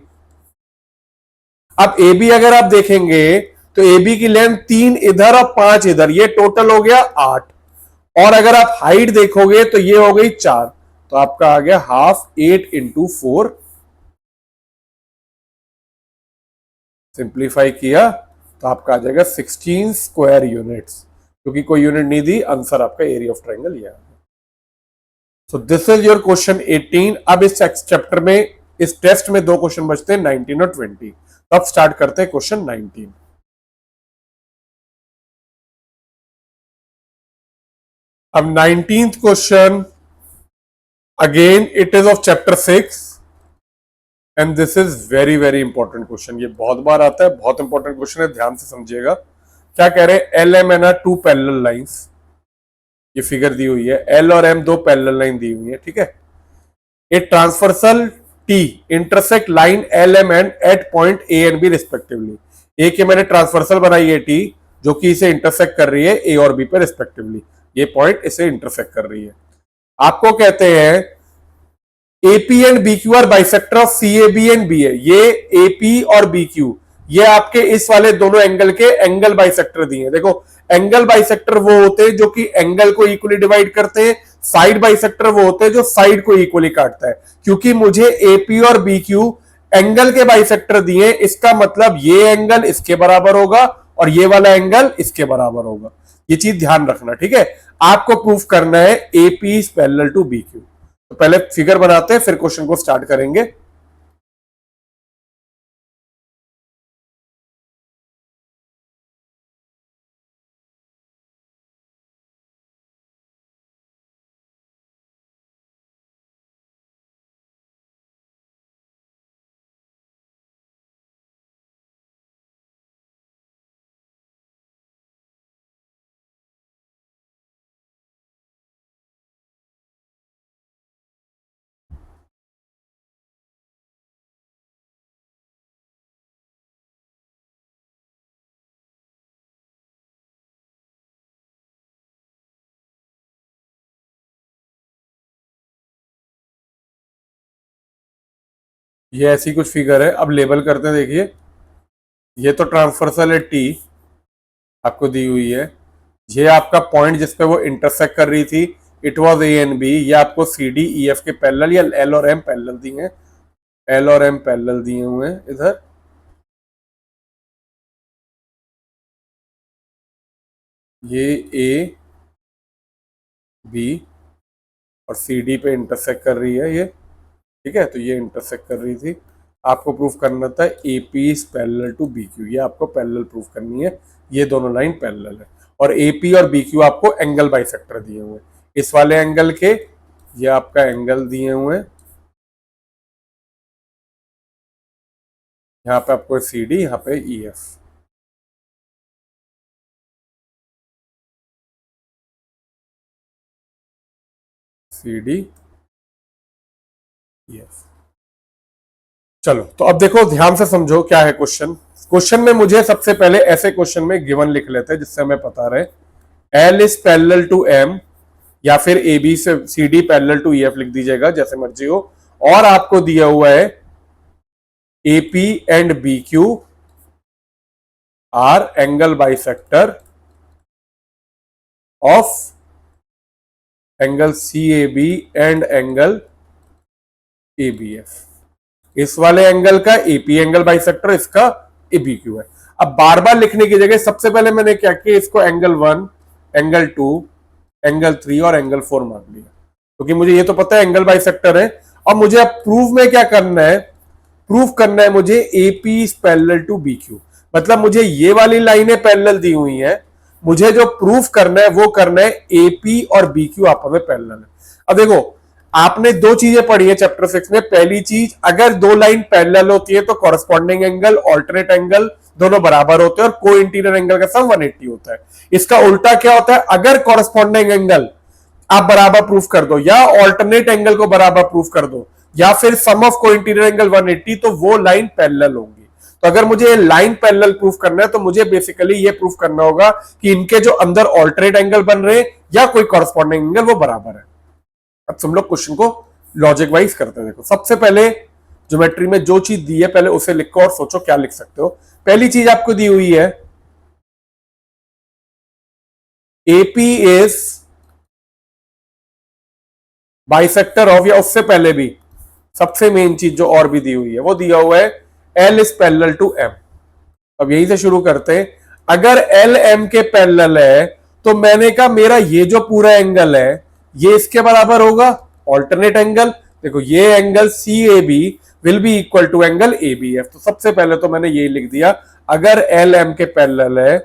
अब ए बी अगर आप देखेंगे तो ए बी की लेंथ 3 इधर और 5 इधर, ये टोटल हो गया 8। और अगर आप हाइट देखोगे तो ये हो गई 4, तो आपका आ गया हाफ 8 इंटू 4। सिंप्लीफाई किया तो आपका आ जाएगा 16 स्क्वायर यूनिट्स, क्योंकि कोई यूनिट नहीं दी, आंसर आपका एरिया ऑफ ट्राइंगल ये। So this is your question 18। अब इस चैप्टर में, इस टेस्ट में दो क्वेश्चन बचते हैं, 19 और 20। अब स्टार्ट करते हैं क्वेश्चन 19। अब 19th question, again it is of chapter 6 and this is very very important question. ये बहुत बार आता है, बहुत इंपॉर्टेंट क्वेश्चन है, ध्यान से समझिएगा। क्या कह रहे हैं? L M N are two parallel lines, ये फिगर दी हुई है, एल और एम दो पैरेलल लाइन दी हुई है, ठीक है। A transversal T intersect line L M N at point A and B respectively. एक ये मैंने ट्रांसवर्सल बनाई है टी, जो कि इसे इंटरसेक्ट कर रही है ए और बी पे रिस्पेक्टिवली, ये पॉइंट इसे इंटरसेक्ट कर रही है। आपको कहते हैं AP and B Q are bisector of C A B and B A. ये एपी और बी क्यू ये आपके इस वाले दोनों एंगल के एंगल बाइसेक्टर दिए हैं। देखो, एंगल बाइसेक्टर वो होते हैं जो कि एंगल को इक्वली डिवाइड करते हैं, साइड बाइसेक्टर वो होते हैं जो साइड को इक्वली काटता है। क्योंकि मुझे एपी और बी क्यू एंगल के बाइसेक्टर दिए, इसका मतलब ये एंगल इसके बराबर होगा और ये वाला एंगल इसके बराबर होगा। ये चीज ध्यान रखना, ठीक है। आपको प्रूफ करना है AP is parallel to B Q. तो पहले फिगर बनाते हैं, फिर क्वेश्चन को स्टार्ट करेंगे। ये ऐसी कुछ फिगर है, अब लेबल करते हैं। देखिए, ये तो ट्रांसवर्सल है टी, आपको दी हुई है। ये आपका पॉइंट जिसपे वो इंटरसेक्ट कर रही थी, it was A and B. ये आपको सी डी ई एफ के पैरेलल या एल और एम पैरेलल दिए हैं, एल और एम पैरेलल दिए हुए हैं इधर। ये ए बी और सी डी पे इंटरसेक्ट कर रही है ये, ठीक है। तो ये इंटरसेक्ट कर रही थी। आपको प्रूफ करना था A P is parallel to B Q, ये आपको पैरेलल प्रूफ करनी है। ये दोनों लाइन पैरेलल है और ए पी और बी क्यू आपको एंगल बाइसेक्टर दिए हुए हैं। इस वाले एंगल के ये आपका एंगल दिए हुए हैं, यहाँ पे आपको सी डी, यहाँ पे E F. C D E F. चलो, तो अब देखो, ध्यान से समझो क्या है क्वेश्चन। क्वेश्चन में मुझे सबसे पहले ऐसे क्वेश्चन में गिवन लिख लेते हैं जिससे हमें पता रहे। L is parallel to M, या फिर ए बी से C D parallel to E F लिख दीजिएगा, जैसे मर्जी हो। और आपको दिया हुआ है AP and BQ are angle bisector of angle CAB and angle ABF। इस वाले एंगल का AP एंगल बाइसेक्टर, इसका ABQ है। अब बार बार लिखने की जगह सबसे पहले मैंने क्या किया, इसको एंगल 1, एंगल 2, एंगल 3 और एंगल 4 मान लिया, क्योंकि मुझे ये तो पता है एंगल बाइसेक्टर है। अब मुझे अब प्रूफ में क्या करना है, प्रूफ करना है मुझे AP is parallel to BQ। मतलब मुझे ये वाली लाइनें पैरेलल दी हुई हैं, मुझे जो प्रूफ करना है वो करना है AP और BQ आपस में पैरेलल है। अब देखो, आपने दो चीजें पढ़ी है चैप्टर 6 में। पहली चीज, अगर दो लाइन पैरेलल होती है तो कॉरेस्पॉन्डिंग एंगल, ऑल्टरनेट एंगल दोनों बराबर होते हैं और को इंटीरियर एंगल का सम 180 होता है। इसका उल्टा क्या होता है, अगर कॉरेस्पॉन्डिंग एंगल आप बराबर प्रूफ कर दो या ऑल्टरनेट एंगल को बराबर प्रूफ कर दो या फिर सम ऑफ को इंटीरियर एंगल 180, तो वो लाइन पैरेलल होंगी। तो अगर मुझे लाइन पैरेलल प्रूफ करना है तो मुझे बेसिकली ये प्रूफ करना होगा कि इनके जो अंदर ऑल्टरनेट एंगल बन रहे हैं या कोई कॉरेस्पॉन्डिंग एंगल वो बराबर है। अब तुम लोग क्वेश्चन को लॉजिक वाइज करते हैं। देखो, सबसे पहले ज्योमेट्री में जो चीज दी है पहले उसे लिखो और सोचो क्या लिख सकते हो। पहली चीज आपको दी हुई है AP इज बाइसेक्टर ऑफ, या उससे पहले भी सबसे मेन चीज जो और भी दी हुई है वो दिया हुआ है L is parallel to M। अब यही से शुरू करते हैं। अगर L M के पैरेलल है तो मैंने कहा मेरा ये जो पूरा एंगल है ये इसके बराबर होगा, ऑल्टरनेट एंगल। देखो, ये एंगल CAB will be equal to angle ABF। तो सबसे पहले तो मैंने ये लिख दिया, अगर LM के पैरेलल है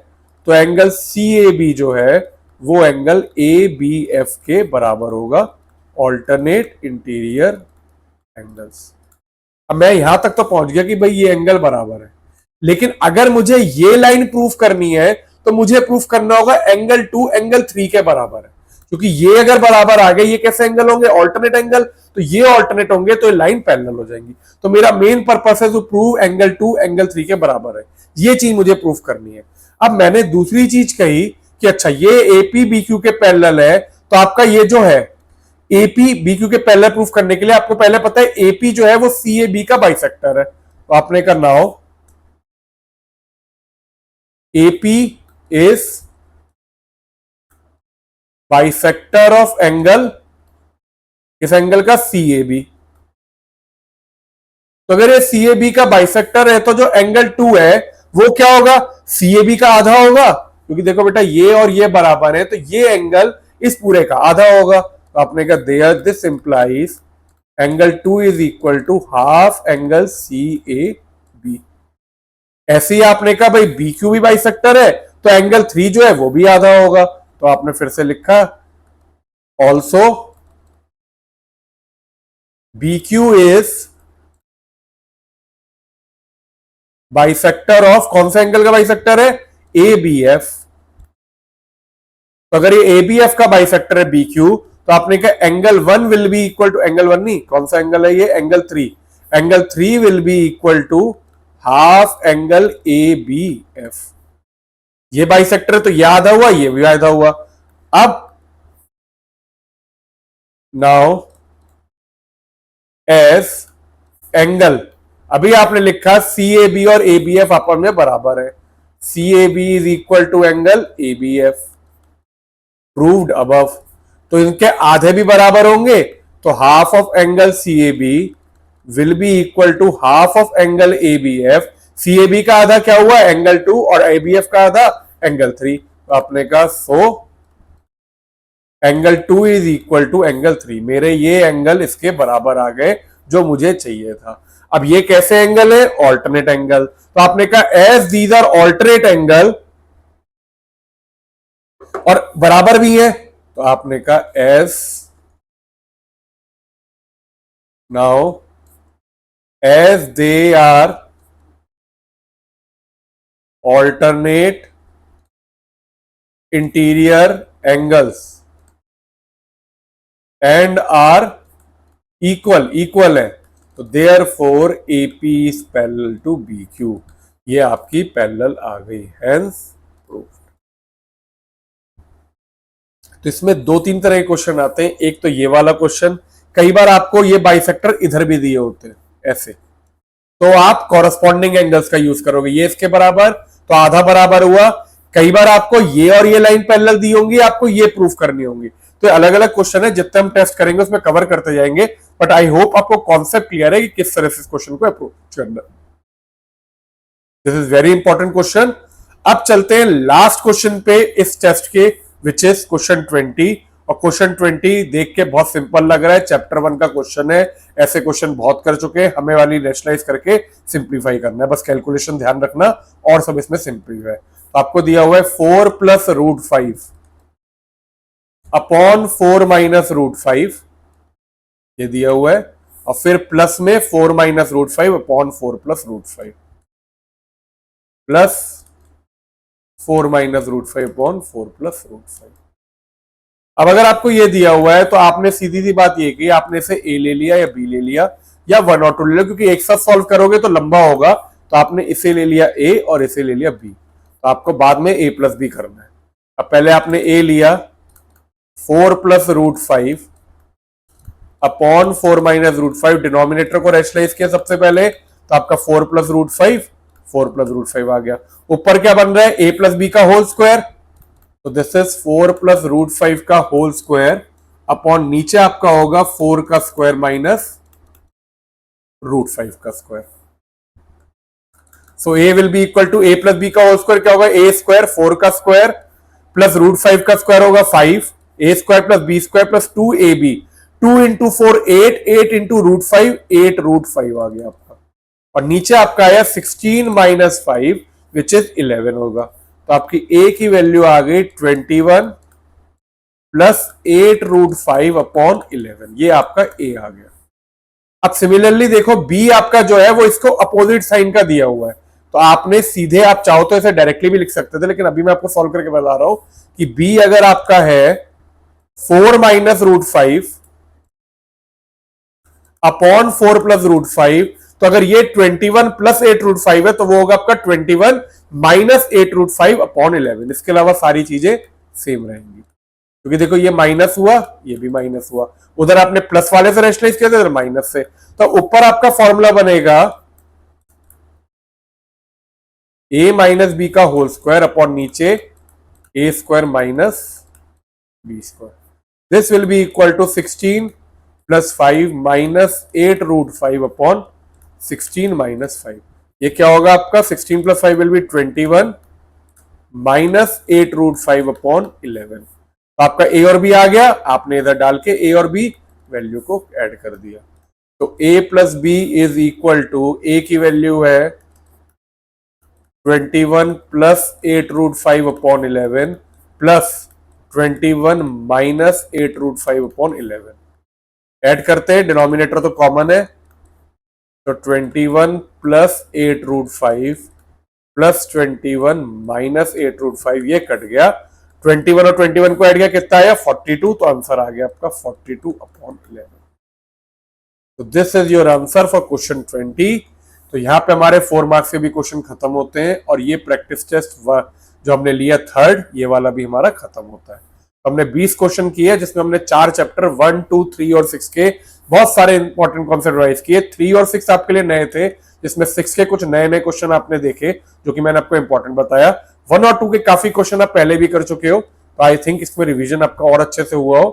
तो एंगल CAB जो है वो एंगल ABF के बराबर होगा, ऑल्टरनेट इंटीरियर एंगल्स। अब मैं यहां तक तो पहुंच गया कि भाई ये एंगल बराबर है, लेकिन अगर मुझे ये लाइन प्रूफ करनी है तो मुझे प्रूफ करना होगा एंगल 2 एंगल 3 के बराबर है, क्योंकि ये अगर बराबर आ गए, ये कैसे एंगल होंगे, ऑल्टरनेट एंगल, तो ये ऑल्टरनेट होंगे तो ये लाइन पैरेलल हो जाएंगी। तो मेरा मेन पर्पस है टू प्रूव एंगल 2 एंगल 3 के बराबर है, ये चीज मुझे प्रूफ करनी है। अब मैंने दूसरी चीज कही कि अच्छा ये AP BQ के पैरेलल है, तो आपका ये जो है AP BQ के पैरेलल प्रूफ करने के लिए आपको पहले पता है AP जो है वो CAB का बाइसेक्टर है। तो आपने करना हो AP is bisector of angle, इस एंगल का CAB। तो अगर ये CAB का बाइसेक्टर है तो जो एंगल 2 है वो क्या होगा, CAB का आधा होगा, क्योंकि देखो बेटा ये और ये बराबर है तो ये एंगल इस पूरे का आधा होगा। तो आपने कहा there this implies angle 2 is equal to half angle CAB। ऐसे ही आपने कहा भाई BQ भी बाइसेक्टर है तो एंगल 3 जो है वो भी आधा होगा। तो आपने फिर से लिखा also BQ is bisector of, कौन सा एंगल का बाइसेक्टर है, ABF। तो अगर ये ABF का बाइसेक्टर है BQ, तो आपने कहा angle 1 will be equal to, angle 1 नहीं, कौन सा एंगल है ये, angle 3। Angle 3 will be equal to half angle ABF। ये बाइसेक्टर तो ये आधा हुआ, ये भी आधा हुआ। अब नाउ एस एंगल, अभी आपने लिखा CAB और ABF आपस में बराबर है, CAB is equal to angle ABF, proved above. तो इनके आधे भी बराबर होंगे तो half of angle CAB will be equal to half of angle ABF। CAB का आधा क्या हुआ, एंगल 2, और ABF का आधा एंगल 3। तो आपने कहा so angle 2 is equal to angle 3। मेरे ये एंगल इसके बराबर आ गए जो मुझे चाहिए था। अब ये कैसे एंगल है, ऑल्टरनेट एंगल। तो आपने कहा as these are alternate angle और बराबर भी है, तो आपने कहा as now as they are alternate interior angles and are equal, equal है, तो therefore AP is parallel to BQ। ये आपकी पैरेलल आ गई, हेंस प्रूफ। तो इसमें दो तीन तरह के क्वेश्चन आते हैं। एक तो ये वाला क्वेश्चन, कई बार आपको ये बाइसेक्टर इधर भी दिए होते हैं ऐसे, तो आप कॉरस्पॉन्डिंग एंगल्स का यूज करोगे, ये इसके बराबर तो आधा बराबर हुआ। कई बार आपको ये और ये लाइन पैरेलल दी होंगी, आपको ये प्रूफ करनी होंगी। तो अलग अलग क्वेश्चन है, जितने हम टेस्ट करेंगे उसमें कवर करते जाएंगे। बट आई होप आपको कॉन्सेप्ट क्लियर है कि किस तरह से इस क्वेश्चन को अप्रोच करना। This is very important question. अब चलते हैं लास्ट क्वेश्चन पे इस टेस्ट के, विच इज क्वेश्चन 20। और क्वेश्चन 20 देख के बहुत सिंपल लग रहा है, चैप्टर 1 का क्वेश्चन है। ऐसे क्वेश्चन बहुत कर चुके हैं, हमें वाली रेशनलाइज करके सिंप्लीफाई करना है, बस कैलकुलेशन ध्यान रखना और सब इसमें सिंपल है। तो आपको दिया हुआ है 4 + √5 अपॉन 4 - √5, ये दिया हुआ है। और फिर प्लस में 4 - √5 अपॉन 4 + √5 प्लस 4 - √5 अपॉन 4 + √5। अब अगर आपको ये दिया हुआ है तो आपने सीधी सी बात ये की, आपने इसे ए ले लिया या बी ले लिया या 1 और 2 ले लिया, क्योंकि एक साथ सॉल्व करोगे तो लंबा होगा। तो आपने इसे ले लिया ए और इसे ले लिया बी, तो आपको बाद में a + b करना है। अब पहले आपने a लिया 4 + √5 अपॉन 4 - √5, डिनोमिनेटर को रेशनलाइज किया सबसे पहले, तो आपका 4 + √5, 4 + √5 आ गया। ऊपर क्या बन रहा है, a + b का होल स्क्वायर, तो दिस इज 4 + √5 का होल स्क्वायर अपॉन नीचे आपका होगा 4 का स्क्वायर माइनस √5 का square. So a will be equal to a + b का होल स्क्वायर क्या होगा, a स्क्वायर 4 का स्क्वायर प्लस √5 का स्क्वायर होगा 5, a square plus b square plus 2ab, 2 × 4 8, 8 × √5 8 √5 आ गया आपका। और नीचे आपका आया 16 - 5 विच इज 11 होगा। तो आपकी a की वैल्यू आ गई 21 प्लस 8 √5 अपॉन 11, ये आपका a आ गया। अब सिमिलरली देखो b आपका जो है वो इसको अपोजिट साइन का दिया हुआ है, तो आपने सीधे, आप चाहो तो इसे डायरेक्टली भी लिख सकते थे, लेकिन अभी मैं आपको सॉल्व करके बता रहा हूं कि b अगर आपका है 4 - √5 अपॉन 4 + √5, तो अगर ये 21 + 8 √5 है तो वो होगा आपका 21 - 8 √5 अपॉन 11। इसके अलावा सारी चीजें सेम रहेंगी, क्योंकि देखो ये माइनस हुआ, ये भी माइनस हुआ, उधर आपने प्लस वाले से रेशनलाइज किया था, इधर माइनस से। तो ऊपर आपका फॉर्मूला बनेगा a - b का होल स्क्वायर अपॉन नीचे a square minus b square. This will be equal to 16 + 5 - 8 √5 upon 16 - 5। ये क्या होगा आपका, 16 + 5 विल बी 21 - 8 √5 अपॉन 11। तो आपका a और b आ गया, आपने इधर डाल के a और b वैल्यू को ऐड कर दिया। तो a + b is equal to, a की वैल्यू है 21 + 8 √5 अपॉन 11 प्लस 21 - 8 √5 अपॉन 11। ऐड करते हैं, डिनोमिनेटर तो कॉमन है, तो 21 + 8 √5 प्लस 21 - 8 √5, ये कट गया। 21 और 21 को ऐड किया, कितना आया 42, तो आंसर आ गया आपका 42 अपॉन 11। तो this is your answer for question 20। तो यहाँ पे हमारे 4 मार्क्स के भी क्वेश्चन खत्म होते हैं, और ये प्रैक्टिस टेस्ट जो हमने लिया थर्ड, ये वाला भी हमारा खत्म होता है। तो हमने 20 क्वेश्चन किए, जिसमें हमने 4 चैप्टर 1, 2, 3 और 6 के बहुत सारे इंपॉर्टेंट कॉन्सेप्ट रिवाइज किए। 3 और 6 आपके लिए नए थे, जिसमें 6 के कुछ नए नए क्वेश्चन आपने देखे, जो कि मैंने आपको इंपॉर्टेंट बताया। 1 और 2 के काफी क्वेश्चन आप पहले भी कर चुके हो, तो आई थिंक इसमें रिविजन आपका और अच्छे से हुआ हो।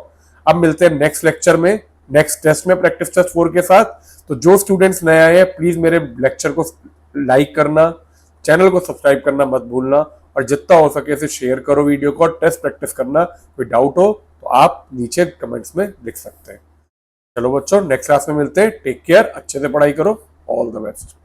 अब मिलते हैं नेक्स्ट लेक्चर में, नेक्स्ट टेस्ट में, प्रैक्टिस टेस्ट 4 के साथ। तो जो स्टूडेंट्स नए आए हैं, प्लीज मेरे लेक्चर को लाइक करना, चैनल को सब्सक्राइब करना मत भूलना, और जितना हो सके इसे शेयर करो वीडियो को। टेस्ट प्रैक्टिस करना, कोई डाउट हो तो आप नीचे कमेंट्स में लिख सकते हैं। चलो बच्चों, नेक्स्ट क्लास में मिलते हैं। टेक केयर, अच्छे से पढ़ाई करो, ऑल द बेस्ट।